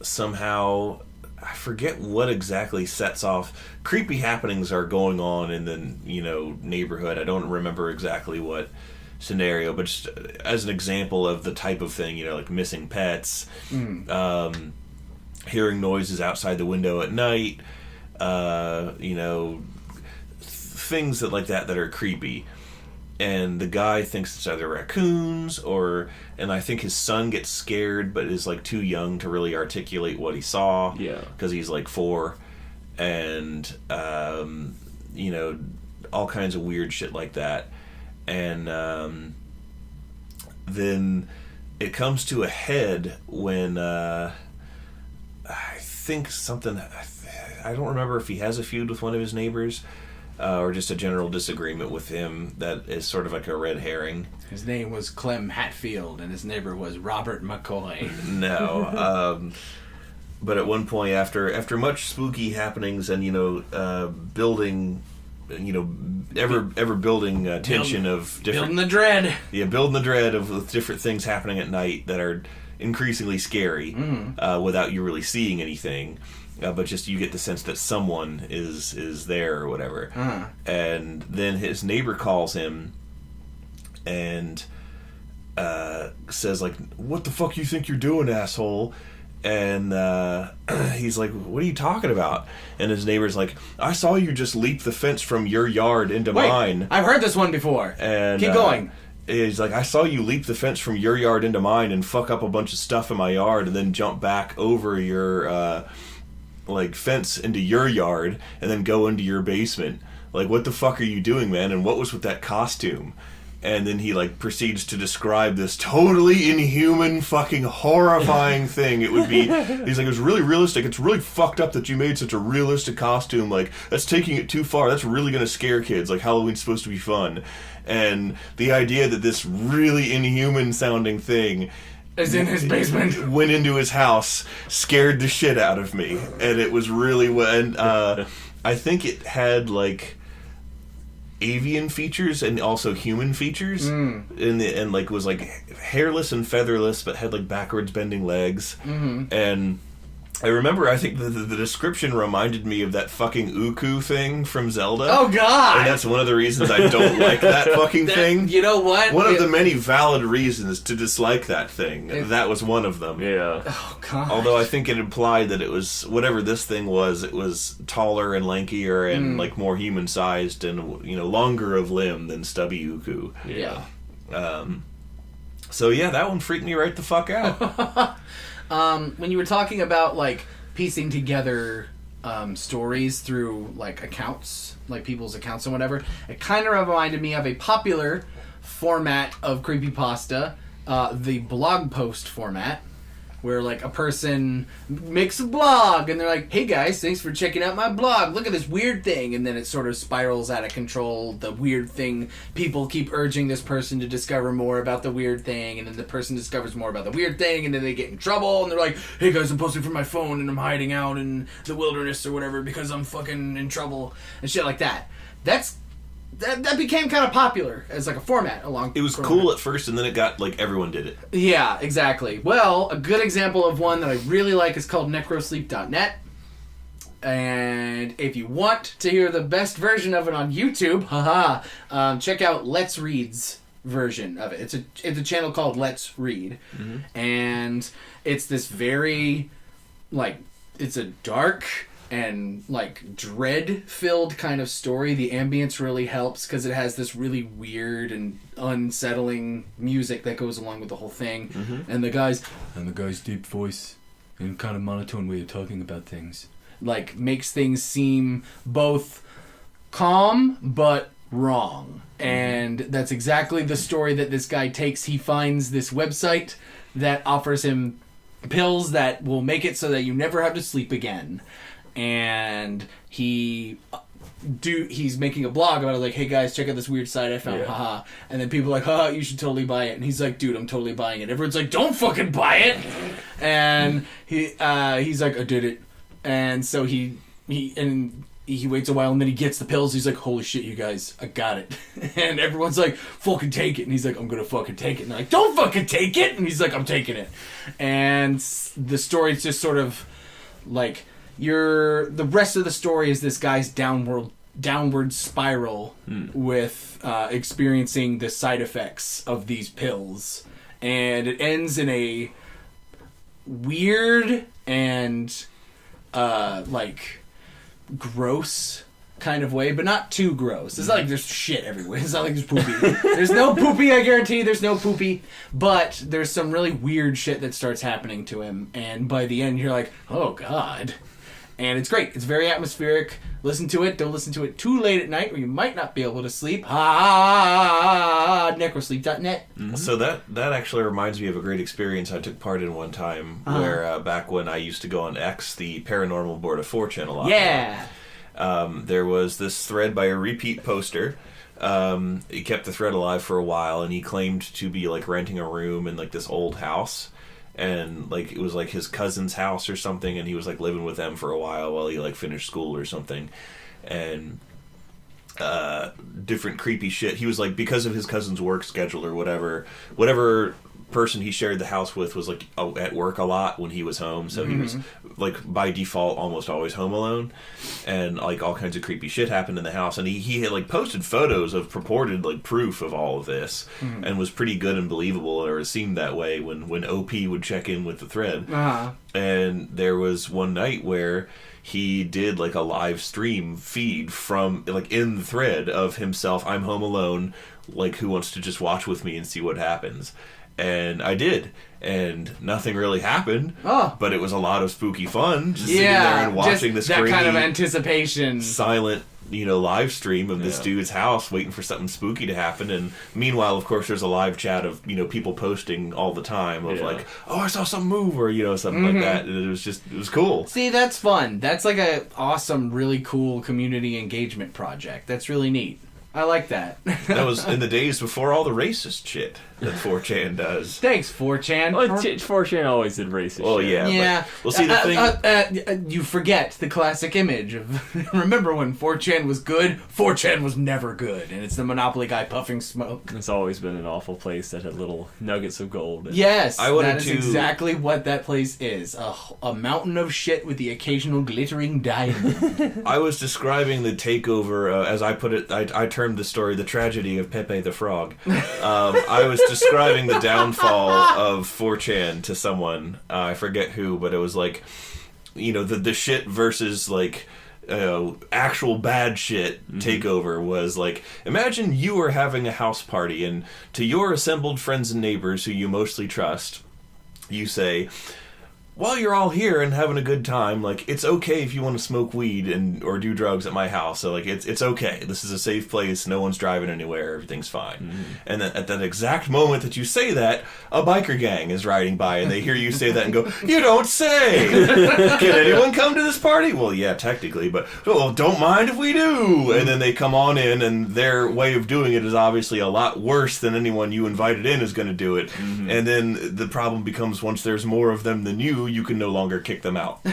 Speaker 2: somehow, I forget what exactly sets off. Creepy happenings are going on in the, you know, neighborhood. I don't remember exactly what scenario, but just as an example of the type of thing, you know, like missing pets, hearing noises outside the window at night, you know, things like that are creepy. And the guy thinks it's either raccoons and I think his son gets scared but is like too young to really articulate what he saw.
Speaker 4: Yeah.
Speaker 2: Because he's like 4. And, you know, all kinds of weird shit like that. And then it comes to a head when I think something... I don't remember if he has a feud with one of his neighbors, or just a general disagreement with him that is sort of like a red herring.
Speaker 3: His name was Clem Hatfield, and his neighbor was Robert McCoy.
Speaker 2: No. But at one point, after much spooky happenings and, you know, building... you know, ever building tension of different...
Speaker 3: Building the dread.
Speaker 2: Yeah, building the dread of different things happening at night that are increasingly scary without you really seeing anything. But just you get the sense that someone is there or whatever. And then his neighbor calls him and says, like, what the fuck you think you're doing, asshole? And he's like, what are you talking about? And his neighbor's like, I saw you just leap the fence from your yard into mine.
Speaker 3: I've heard this one before.
Speaker 2: And
Speaker 3: keep going.
Speaker 2: He's like, I saw you leap the fence from your yard into mine and fuck up a bunch of stuff in my yard and then jump back over your like fence into your yard and then go into your basement. Like, what the fuck are you doing, man? And what was with that costume? And then he, like, proceeds to describe this totally inhuman, fucking horrifying thing it would be. He's like, it was really realistic. It's really fucked up that you made such a realistic costume. Like, that's taking it too far. That's really gonna scare kids. Like, Halloween's supposed to be fun. And the idea that this really inhuman-sounding thing
Speaker 3: is in his basement,
Speaker 2: went into his house, scared the shit out of me. And it was really... And I think it had, like... avian features and also human features, and like was like hairless and featherless, but had like backwards bending legs. And I remember, I think the description reminded me of that fucking Uku thing from Zelda.
Speaker 3: Oh god!
Speaker 2: And that's one of the reasons I don't like that fucking thing.
Speaker 3: You know what?
Speaker 2: One of the many valid reasons to dislike that thing. That was one of them.
Speaker 4: Yeah.
Speaker 3: Oh god.
Speaker 2: Although I think it implied that it was, whatever this thing was, it was taller and lankier and like more human sized and, you know, longer of limb than Stubby Uku.
Speaker 3: Yeah.
Speaker 2: So yeah, that one freaked me right the fuck out.
Speaker 3: When you were talking about, like, piecing together stories through, like, accounts, like people's accounts and whatever, it kind of reminded me of a popular format of creepypasta, the blog post format, where like a person makes a blog and they're like, hey guys, thanks for checking out my blog, look at this weird thing, and then it sort of spirals out of control. The weird thing, people keep urging this person to discover more about the weird thing, and then the person discovers more about the weird thing, and then they get in trouble and they're like, hey guys, I'm posting from my phone and I'm hiding out in the wilderness or whatever because I'm fucking in trouble and shit like that. That became kind of popular as like a format along.
Speaker 2: It was cool at first, and then it got like everyone did it.
Speaker 3: Yeah, exactly. Well, a good example of one that I really like is called necrosleep.net. And if you want to hear the best version of it on YouTube, check out Let's Read's version of it. It's a channel called Let's Read, and it's this very it's a dark and like dread-filled kind of story. The ambience really helps because it has this really weird and unsettling music that goes along with the whole thing. And the guy's deep voice and kind of monotone way of talking about things like makes things seem both calm but wrong. And that's exactly the story that this guy takes. He finds this website that offers him pills that will make it so that you never have to sleep again. And he's making a blog about it, like, hey guys, check out this weird site I found, haha. And then people are like, haha, you should totally buy it. And he's like, dude, I'm totally buying it. Everyone's like, don't fucking buy it. And he's like, I did it. And so he waits a while, and then he gets the pills. He's like, holy shit, you guys, I got it. And everyone's like, fucking take it. And he's like, I'm gonna fucking take it. And they're like, don't fucking take it. And he's like, I'm taking it. And the story's just sort of like, the rest of the story is this guy's downward spiral with experiencing the side effects of these pills, and it ends in a weird and like gross kind of way, but not too gross. It's not like there's shit everywhere. It's not like there's poopy. There's no poopy, I guarantee there's no poopy. But there's some really weird shit that starts happening to him, and by the end you're like, oh god. And it's great. It's very atmospheric. Listen to it. Don't listen to it too late at night or you might not be able to sleep. Necrosleep.net.
Speaker 2: So that actually reminds me of a great experience I took part in one time where back when I used to go on X, the paranormal board of 4chan a lot.
Speaker 3: Yeah.
Speaker 2: There was this thread by a repeat poster. He kept the thread alive for a while, and he claimed to be like renting a room in like this old house. And like it was like his cousin's house or something, and he was like living with them for a while he like finished school or something, and different creepy shit. He was like, because of his cousin's work schedule or whatever person he shared the house with was like at work a lot when he was home, so he was like by default almost always home alone, and like all kinds of creepy shit happened in the house. And he had like posted photos of purported like proof of all of this, and was pretty good and believable, or it seemed that way when OP would check in with the thread. And there was one night where he did like a live stream feed from like in the thread of himself, I'm home alone, like who wants to just watch with me and see what happens. And I did, and nothing really happened. But it was a lot of spooky fun, just sitting there and watching this
Speaker 3: that
Speaker 2: crazy
Speaker 3: kind of anticipation,
Speaker 2: silent, live stream of this dude's house, waiting for something spooky to happen. And meanwhile, of course, there's a live chat of people posting all the time of like, oh, I saw something move, or something like that. And it was cool.
Speaker 3: See, that's fun. That's like a awesome, really cool community engagement project. That's really neat. I like that.
Speaker 2: That was in the days before all the racist shit that 4chan does.
Speaker 3: Thanks, 4chan.
Speaker 4: Well, 4chan always did racist shit.
Speaker 3: Yeah.
Speaker 2: But, well, see, the thing...
Speaker 3: you forget the classic image of... Remember when 4chan was good? 4chan was never good. And it's the Monopoly guy puffing smoke.
Speaker 4: It's always been an awful place that had little nuggets of gold.
Speaker 3: Yes, that is exactly what that place is. A mountain of shit with the occasional glittering diamond.
Speaker 2: I was describing the takeover, as I put it, I termed the story the tragedy of Pepe the Frog. I was describing the downfall of 4chan to someone. I forget who, but it was like, the shit versus like actual bad shit takeover was like, imagine you are having a house party, and to your assembled friends and neighbors who you mostly trust, you say, while you're all here and having a good time, like, it's okay if you want to smoke weed or do drugs at my house. So, like, it's okay. This is a safe place. No one's driving anywhere. Everything's fine. Mm-hmm. And then at that exact moment that you say that, a biker gang is riding by, and they hear you say that and go, "You don't say! Can anyone come to this party?" Well, yeah, technically, but, "Oh, don't mind if we do." And then they come on in, and their way of doing it is obviously a lot worse than anyone you invited in is going to do it. Mm-hmm. And then the problem becomes, once there's more of them than you can no longer kick them out.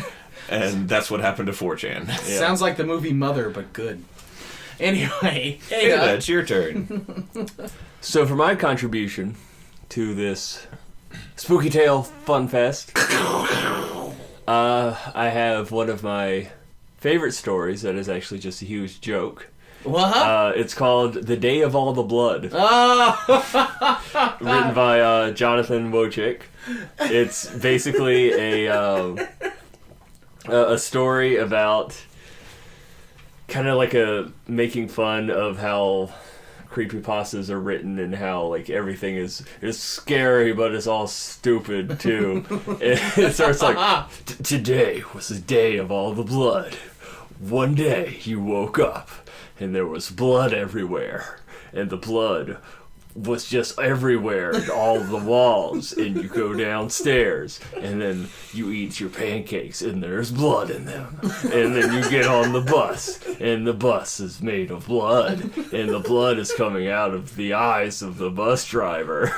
Speaker 2: And that's what happened to 4chan.
Speaker 3: Yeah. Sounds like the movie Mother, but good. Anyway.
Speaker 2: Hey, it's your turn.
Speaker 4: So for my contribution to this Spooky Tale Fun Fest, I have one of my favorite stories that is actually just a huge joke.
Speaker 3: What?
Speaker 4: It's called The Day of All the Blood.
Speaker 3: Oh!
Speaker 4: Written by Jonathan Wojcik. It's basically a story about kind of like making fun of how creepypastas are written and how like everything is scary, but it's all stupid too. It starts like, "Today was the day of all the blood. One day you woke up and there was blood everywhere, and the blood was just everywhere in all the walls, and you go downstairs and then you eat your pancakes and there's blood in them, and then you get on the bus and the bus is made of blood, and the blood is coming out of the eyes of the bus driver."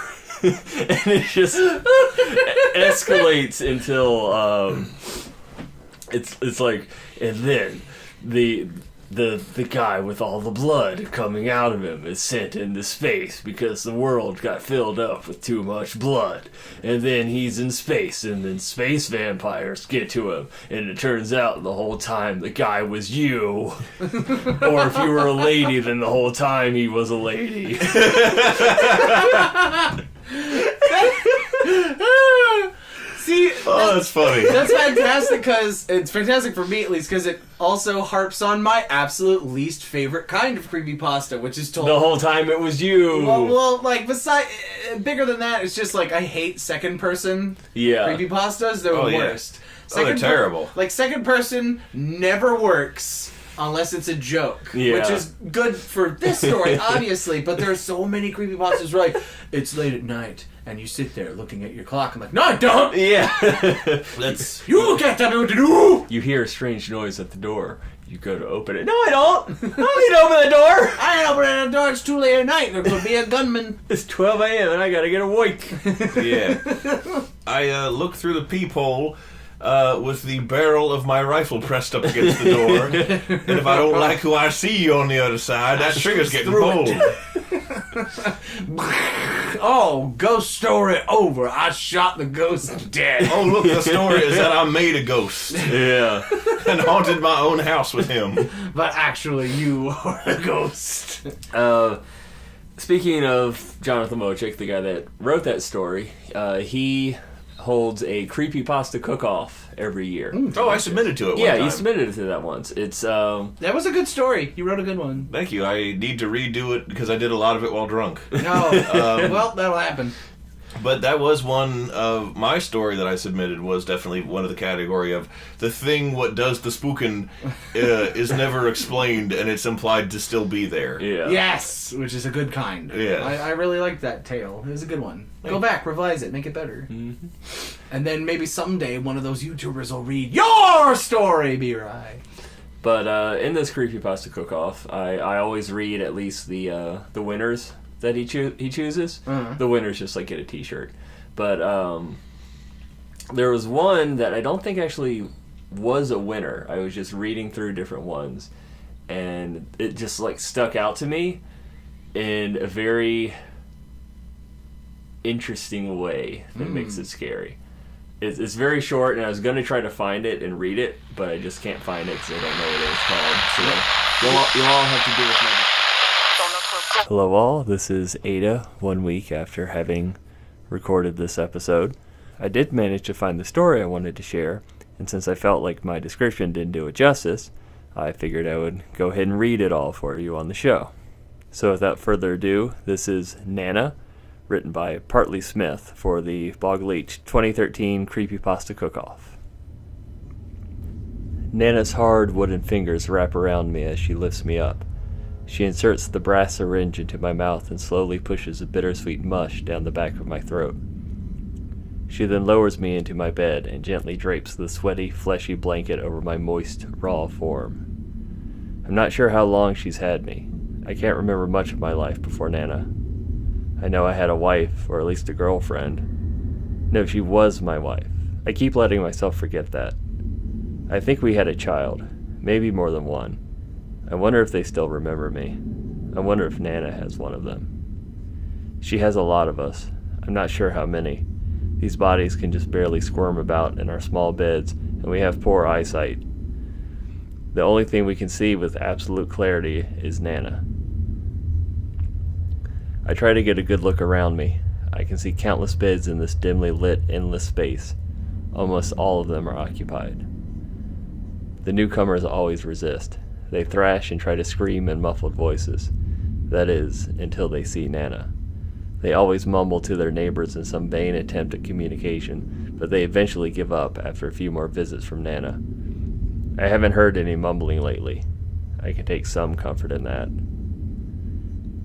Speaker 4: And it just escalates until it's like, and then the guy with all the blood coming out of him is sent into space because the world got filled up with too much blood. And then he's in space, and then space vampires get to him, and it turns out the whole time the guy was you. Or if you were a lady, then the whole time he was a lady.
Speaker 3: See,
Speaker 2: that's funny.
Speaker 3: That's fantastic, because it's fantastic for me at least, because it also harps on my absolute least favorite kind of creepypasta, which is told
Speaker 4: the whole time it was you.
Speaker 3: Well, like bigger than that, it's just like I hate second person creepypastas. They're the worst.
Speaker 2: They're terrible.
Speaker 3: Like second person never works unless it's a joke, which is good for this story, obviously. But there are so many creepypastas where like, it's late at night and you sit there looking at your clock. I'm like, no, I don't.
Speaker 4: Yeah.
Speaker 3: You get to know to do.
Speaker 4: You hear a strange noise at the door. You go to open it. No, I don't. I don't need to open the door.
Speaker 3: I ain't opening the door. It's too late at night. There could be a gunman.
Speaker 4: It's 12 a.m. and I gotta get awake.
Speaker 2: Yeah. I look through the peephole with the barrel of my rifle pressed up against the door. And if I don't like who I see on the other side, that trigger's getting pulled.
Speaker 3: Oh, ghost story over. I shot the ghost dead.
Speaker 2: Oh, look, the story is that I made a ghost.
Speaker 4: Yeah.
Speaker 2: And haunted my own house with him.
Speaker 3: But actually, you are a ghost.
Speaker 4: Speaking of Jonathan Wojcik, the guy that wrote that story, he holds a creepypasta cook-off every year.
Speaker 2: Oh, I submitted to it
Speaker 4: one
Speaker 2: time.
Speaker 4: You submitted it to that once. It's
Speaker 3: that was a good story. You wrote a good one.
Speaker 2: Thank you. I need to redo it because I did a lot of it while drunk.
Speaker 3: No. Well, that'll happen.
Speaker 2: But that was one of my story that I submitted, was definitely one of the category of the thing what does the spookin' is never explained, and it's implied to still be there.
Speaker 4: Yeah.
Speaker 3: Yes, which is a good kind.
Speaker 2: Yeah.
Speaker 3: I really liked that tale. It was a good one. Go back, revise it, make it better. Mm-hmm. And then maybe someday one of those YouTubers will read your story, B-Rye.
Speaker 4: But in this creepypasta cook-off, I always read at least the winners that he chooses. Uh-huh. The winners just like get a t-shirt. But there was one that I don't think actually was a winner. I was just reading through different ones, and it just like stuck out to me in a very interesting way that makes it scary. It's very short, and I was going to try to find it and read it, but I just can't find it because I don't know what it's called. So you'll all have to do with my... Hello all, this is Ada, 1 week after having recorded this episode. I did manage to find the story I wanted to share, and since I felt like my description didn't do it justice, I figured I would go ahead and read it all for you on the show. So without further ado, this is Nana, written by Partly Smith for the Bogleach 2013 Creepypasta Cook-Off. Nana's hard wooden fingers wrap around me as she lifts me up. She inserts the brass syringe into my mouth and slowly pushes a bittersweet mush down the back of my throat. She then lowers me into my bed and gently drapes the sweaty, fleshy blanket over my moist, raw form. I'm not sure how long she's had me. I can't remember much of my life before Nana. I know I had a wife, or at least a girlfriend. No, she was my wife. I keep letting myself forget that. I think we had a child, maybe more than one. I wonder if they still remember me. I wonder if Nana has one of them. She has a lot of us. I'm not sure how many. These bodies can just barely squirm about in our small beds, and we have poor eyesight. The only thing we can see with absolute clarity is Nana. I try to get a good look around me. I can see countless beds in this dimly lit, endless space. Almost all of them are occupied. The newcomers always resist. They thrash and try to scream in muffled voices. That is, until they see Nana. They always mumble to their neighbors in some vain attempt at communication, but they eventually give up after a few more visits from Nana. I haven't heard any mumbling lately. I can take some comfort in that.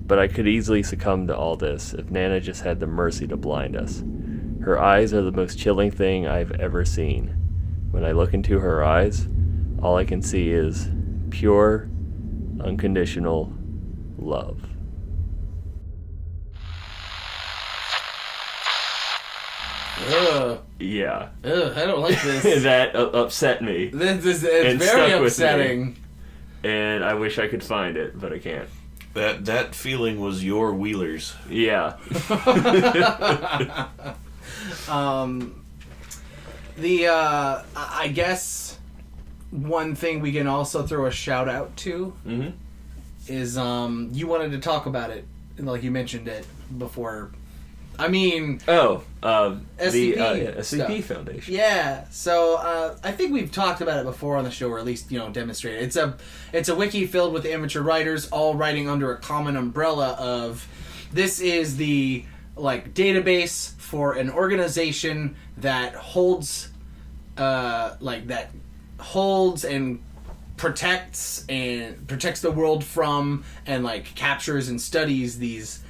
Speaker 4: But I could easily succumb to all this if Nana just had the mercy to blind us. Her eyes are the most chilling thing I've ever seen. When I look into her eyes, all I can see is pure, unconditional love.
Speaker 3: Ugh.
Speaker 4: Yeah.
Speaker 3: Ugh, I don't like this.
Speaker 4: That upset me.
Speaker 3: It's
Speaker 4: And
Speaker 3: very
Speaker 4: stuck with me.
Speaker 3: upsetting.
Speaker 4: And I wish I could find it, but I can't.
Speaker 2: That feeling was your Wheelers.
Speaker 4: Yeah.
Speaker 3: I guess one thing we can also throw a shout out to is you wanted to talk about it, like you mentioned it before. I mean,
Speaker 4: the
Speaker 3: SCP
Speaker 4: SCP
Speaker 3: stuff.
Speaker 4: Foundation.
Speaker 3: Yeah, so I think we've talked about it before on the show, or at least demonstrated. It's a wiki filled with amateur writers, all writing under a common umbrella of this is the database for an organization that holds and protects the world from and captures and studies these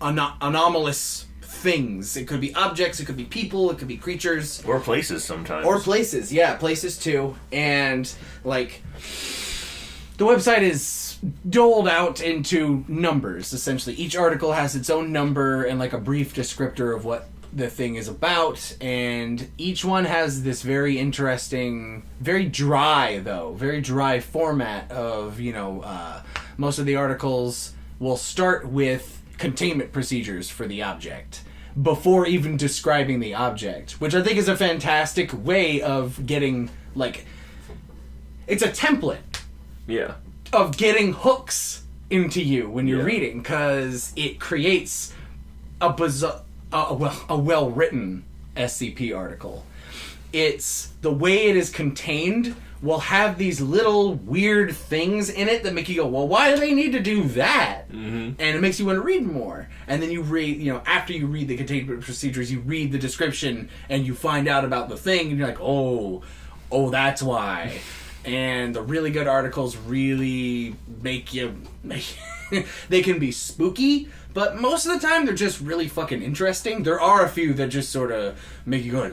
Speaker 3: anomalous things. It could be objects, it could be people, it could be creatures.
Speaker 2: Or places sometimes.
Speaker 3: Or places, yeah, places too. And, the website is doled out into numbers, essentially. Each article has its own number and, a brief descriptor of what the thing is about. And each one has this very interesting, very dry format of, most of the articles will start with containment procedures for the object before even describing the object, which I think is a fantastic way of getting it's a template of getting hooks into you when you're reading, because it creates a well-written SCP article. It's the way it is contained will have these little weird things in it that make you go, well, why do they need to do that? Mm-hmm. And it makes you want to read more. And then you read, after you read the containment procedures, you read the description and you find out about the thing and you're like, oh, that's why. And the really good articles really make you... they can be spooky, but most of the time they're just really fucking interesting. There are a few that just sort of make you go and,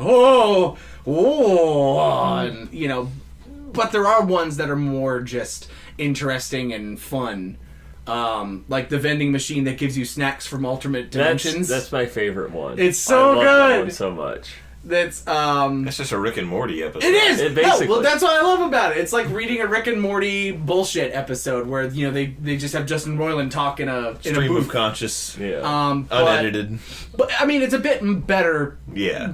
Speaker 3: but there are ones that are more just interesting and fun. Like the vending machine that gives you snacks from alternate dimensions.
Speaker 4: That's my favorite one.
Speaker 3: It's so
Speaker 4: I love
Speaker 3: good.
Speaker 4: That one so much.
Speaker 3: That's
Speaker 2: just a Rick and Morty episode.
Speaker 3: It is.
Speaker 4: Basically.
Speaker 3: Well, that's what I love about it. It's like reading a Rick and Morty bullshit episode where they just have Justin Roiland talk in a
Speaker 2: Stream
Speaker 3: booth.
Speaker 2: of conscious,
Speaker 3: unedited. But I mean, it's a bit better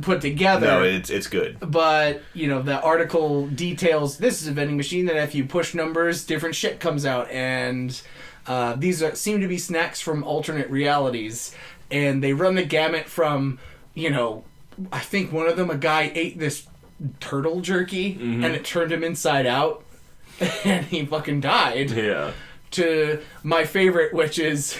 Speaker 3: put together.
Speaker 2: No, it's good.
Speaker 3: But the article details this is a vending machine that if you push numbers, different shit comes out, and these seem to be snacks from alternate realities, and they run the gamut from I think one of them, a guy ate this turtle jerky and it turned him inside out and he fucking died.
Speaker 4: Yeah.
Speaker 3: To my favorite, which is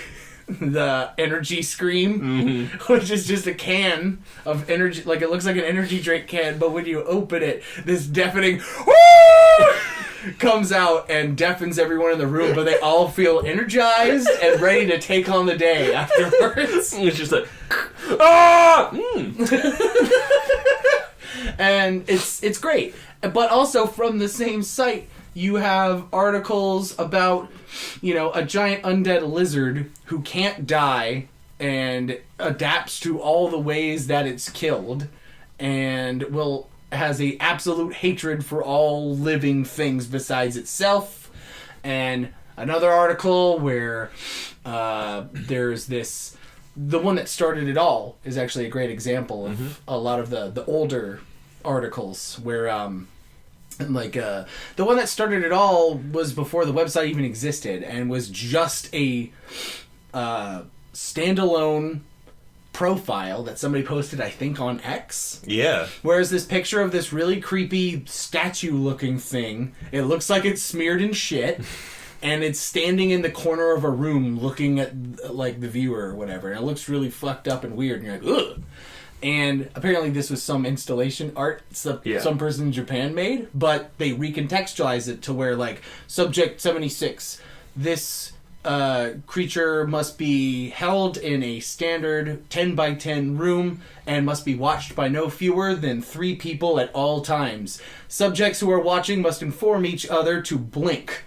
Speaker 3: the energy scream, which is just a can of energy, like it looks like an energy drink can, but when you open it, this deafening comes out and deafens everyone in the room, but they all feel energized and ready to take on the day afterwards.
Speaker 4: It's just like, ah!
Speaker 3: And it's great. But also from the same site, you have articles about, a giant undead lizard who can't die and adapts to all the ways that it's killed and has a absolute hatred for all living things besides itself. And another article where there's this... The one that started it all is actually a great example of a lot of the older articles where... the one that started it all was before the website even existed and was just a standalone profile that somebody posted, I think, on X.
Speaker 2: Yeah.
Speaker 3: Whereas this picture of this really creepy statue-looking thing, it looks like it's smeared in shit, and it's standing in the corner of a room looking at, like, the viewer or whatever, and it looks really fucked up and weird, and you're like, ugh! And apparently this was some installation art some person in Japan made, but they recontextualized it to where, like, Subject 76, this creature must be held in a standard 10 by 10 room and must be watched by no fewer than 3 people at all times. Subjects who are watching must inform each other to blink.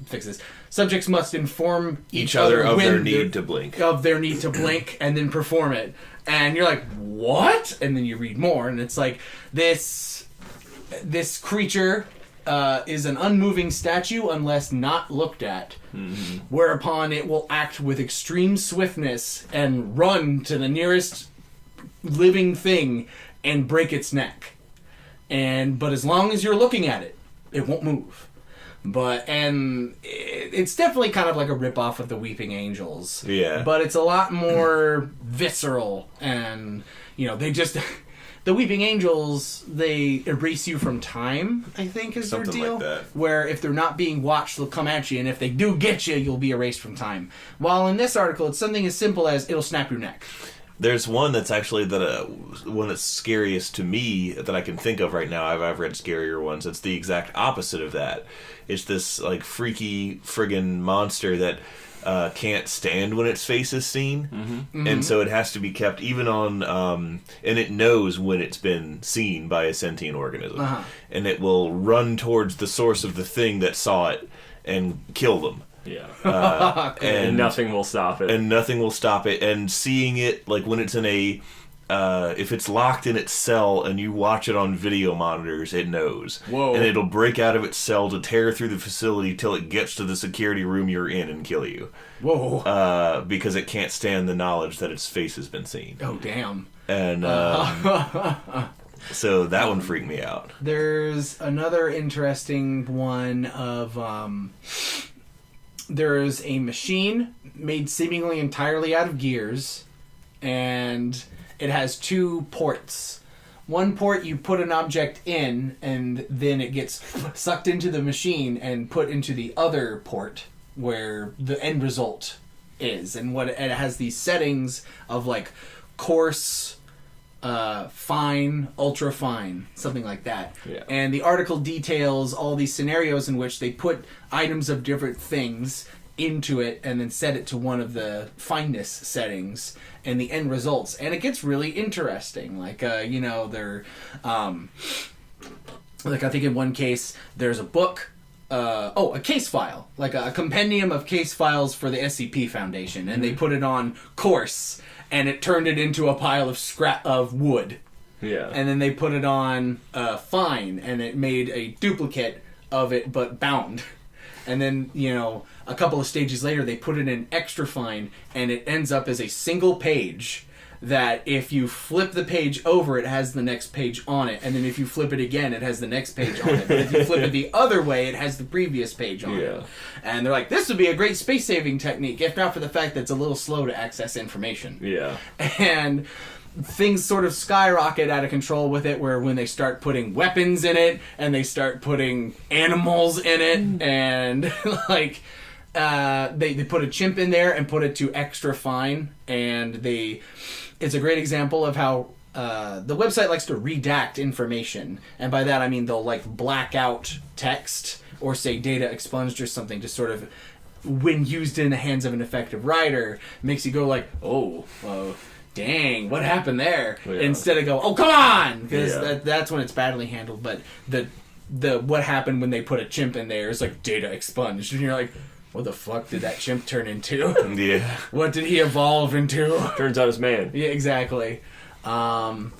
Speaker 3: Fix this. Subjects must inform each other
Speaker 2: of their
Speaker 3: when
Speaker 2: need to blink.
Speaker 3: Of their need to blink and then perform it. And you're like, what? And then you read more and it's like, this creature is an unmoving statue unless not looked at. Mm-hmm. Whereupon it will act with extreme swiftness and run to the nearest living thing and break its neck. But as long as you're looking at it, it won't move. It's definitely kind of like a ripoff of the Weeping Angels.
Speaker 2: Yeah.
Speaker 3: But it's a lot more visceral and, they just... The Weeping Angels, they erase you from time, I think, is
Speaker 2: Something
Speaker 3: their deal.
Speaker 2: like that.
Speaker 3: Where if they're not being watched, they'll come at you, and if they do get you, you'll be erased from time. While in this article, it's something as simple as it'll snap your neck.
Speaker 2: There's one that's actually one that's scariest to me that I can think of right now. I've read scarier ones. It's the exact opposite of that. It's this like freaky friggin' monster that can't stand when its face is seen, mm-hmm. and so it has to be kept even on. And it knows when it's been seen by a sentient organism, and it will run towards the source of the thing that saw it and kill them.
Speaker 4: Yeah. And nothing will stop it.
Speaker 2: And nothing will stop it. And seeing it, like when it's in a... if it's locked in its cell and you watch it on video monitors, it knows.
Speaker 3: Whoa.
Speaker 2: And it'll break out of its cell to tear through the facility till it gets to the security room you're in and kill you.
Speaker 3: Whoa.
Speaker 2: Because it can't stand the knowledge that its face has been seen.
Speaker 3: Oh, damn.
Speaker 2: And... so that one freaked me out.
Speaker 3: There's another interesting one of... There's a machine made seemingly entirely out of gears, and it has 2 ports. One port you put an object in, and then it gets sucked into the machine and put into the other port where the end result is. And it has these settings of like coarse, fine, ultra fine, something like that.
Speaker 4: Yeah.
Speaker 3: And the article details all these scenarios in which they put items of different things into it and then set it to one of the fineness settings and the end results. And it gets really interesting. Like, they're... like, I think in one case, there's a book... a case file. Like a compendium of case files for the SCP Foundation. And they put it on coarse... and it turned it into a pile of scrap of wood.
Speaker 4: Yeah.
Speaker 3: And then they put it on fine, and it made a duplicate of it, but bound. And then, a couple of stages later, they put it in extra fine, and it ends up as a single page that if you flip the page over, it has the next page on it. And then if you flip it again, it has the next page on it. But if you flip it the other way, it has the previous page on it. And they're like, this would be a great space-saving technique, if not for the fact that it's a little slow to access information.
Speaker 4: Yeah.
Speaker 3: And things sort of skyrocket out of control with it, where when they start putting weapons in it, and they start putting animals in it, and, like... They put a chimp in there and put it to extra fine, and it's a great example of how the website likes to redact information, and by that I mean they'll like black out text or say data expunged or something to sort of, when used in the hands of an effective writer, makes you go like, oh, dang, what happened there? Yeah. Instead of go, oh, come on, because that's when it's badly handled. But the what happened when they put a chimp in there is like data expunged, and you're like, what the fuck did that chimp turn into?
Speaker 2: Yeah.
Speaker 3: What did he evolve into?
Speaker 4: Turns out it's man.
Speaker 3: Yeah, exactly. And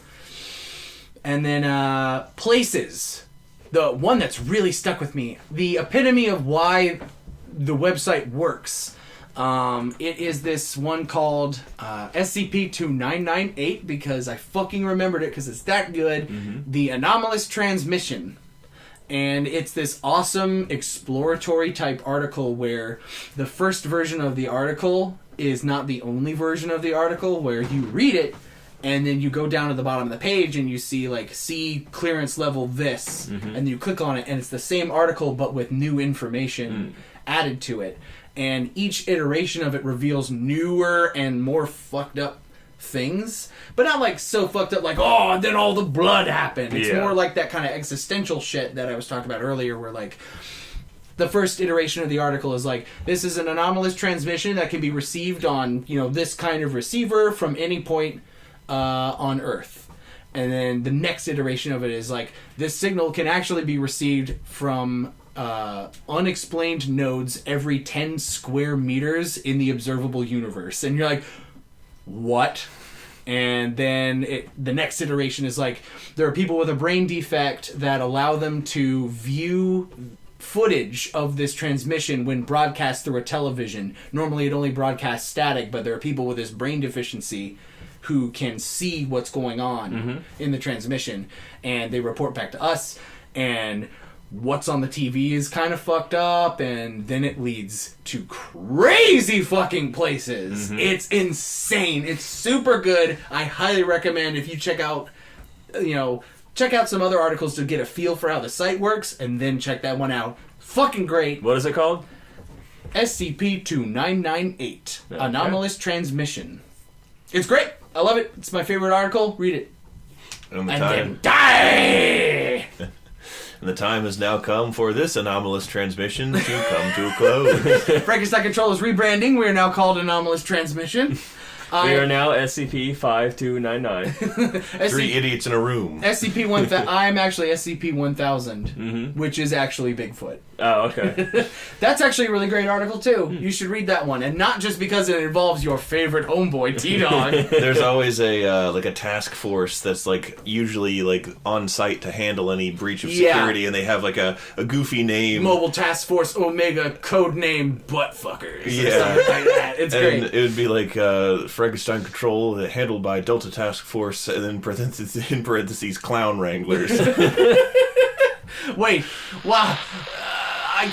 Speaker 3: then places. The one that's really stuck with me. The epitome of why the website works. It is this one called SCP-2998, because I fucking remembered it because it's that good. Mm-hmm. The Anomalous Transmission. And it's this awesome exploratory type article where the first version of the article is not the only version of the article, where you read it and then you go down to the bottom of the page and you see like C clearance level this, and you click on it and it's the same article but with new information added to it. And each iteration of it reveals newer and more fucked up things, but not like so fucked up like, oh, and then all the blood happened. It's more like that kind of existential shit that I was talking about earlier, where like the first iteration of the article is like, this is an anomalous transmission that can be received on, this kind of receiver from any point on Earth. And then the next iteration of it is like, this signal can actually be received from unexplained nodes every 10 square meters in the observable universe. And you're like, what? And then the next iteration is like, there are people with a brain defect that allow them to view footage of this transmission when broadcast through a television. Normally it only broadcasts static, but there are people with this brain deficiency who can see what's going on in the transmission, and they report back to us, and what's on the TV is kind of fucked up, and then it leads to crazy fucking places. It's insane. It's super good. I highly recommend, if you check out some other articles to get a feel for how the site works, and then check that one out. Fucking great.
Speaker 4: What is it called?
Speaker 3: SCP-2998. Okay. Anomalous Transmission. It's great. I love it. It's my favorite article. Read it.
Speaker 2: And
Speaker 3: then die!
Speaker 2: And the time has now come for this anomalous transmission to come to a close.
Speaker 3: Frankenstein Control is rebranding. We are now called Anomalous Transmission.
Speaker 4: We are now SCP-5299.
Speaker 2: 3 idiots in a room.
Speaker 3: SCP-1000. I'm actually SCP-1000, which is actually Bigfoot.
Speaker 4: Oh, okay.
Speaker 3: That's actually a really great article, too. You should read that one. And not just because it involves your favorite homeboy, T-Dog.
Speaker 2: There's always a task force that's like usually like on site to handle any breach of security, and they have like a goofy name.
Speaker 3: Mobile Task Force Omega, codename Buttfuckers.
Speaker 2: Yeah.
Speaker 3: Something like that. It's great.
Speaker 2: And it would be like Frankenstein Control, handled by Delta Task Force, and then in parentheses Clown Wranglers.
Speaker 3: Wait, wow. I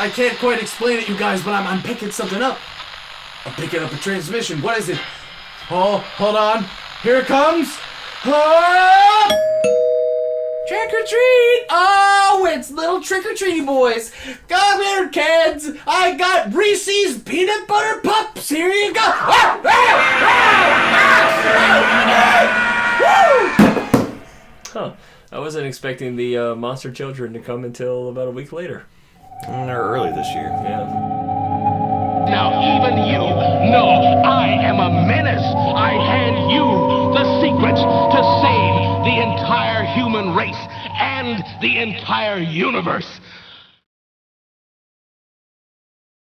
Speaker 3: can't quite explain it, you guys, but I'm picking something up. I'm picking up a transmission. What is it? Oh, hold on. Here it comes. Oh! Trick or treat! Oh, it's little trick-or-treaty boys. Come here, kids. I got Reese's Peanut Butter Pups. Here you go. Ah! Ah! Ah! Woo!
Speaker 4: Huh. I wasn't expecting the monster children to come until about a week later.
Speaker 2: They're early this year.
Speaker 4: Yeah.
Speaker 1: Now even you know I am a menace. I hand you the secrets to save the entire human race and the entire universe.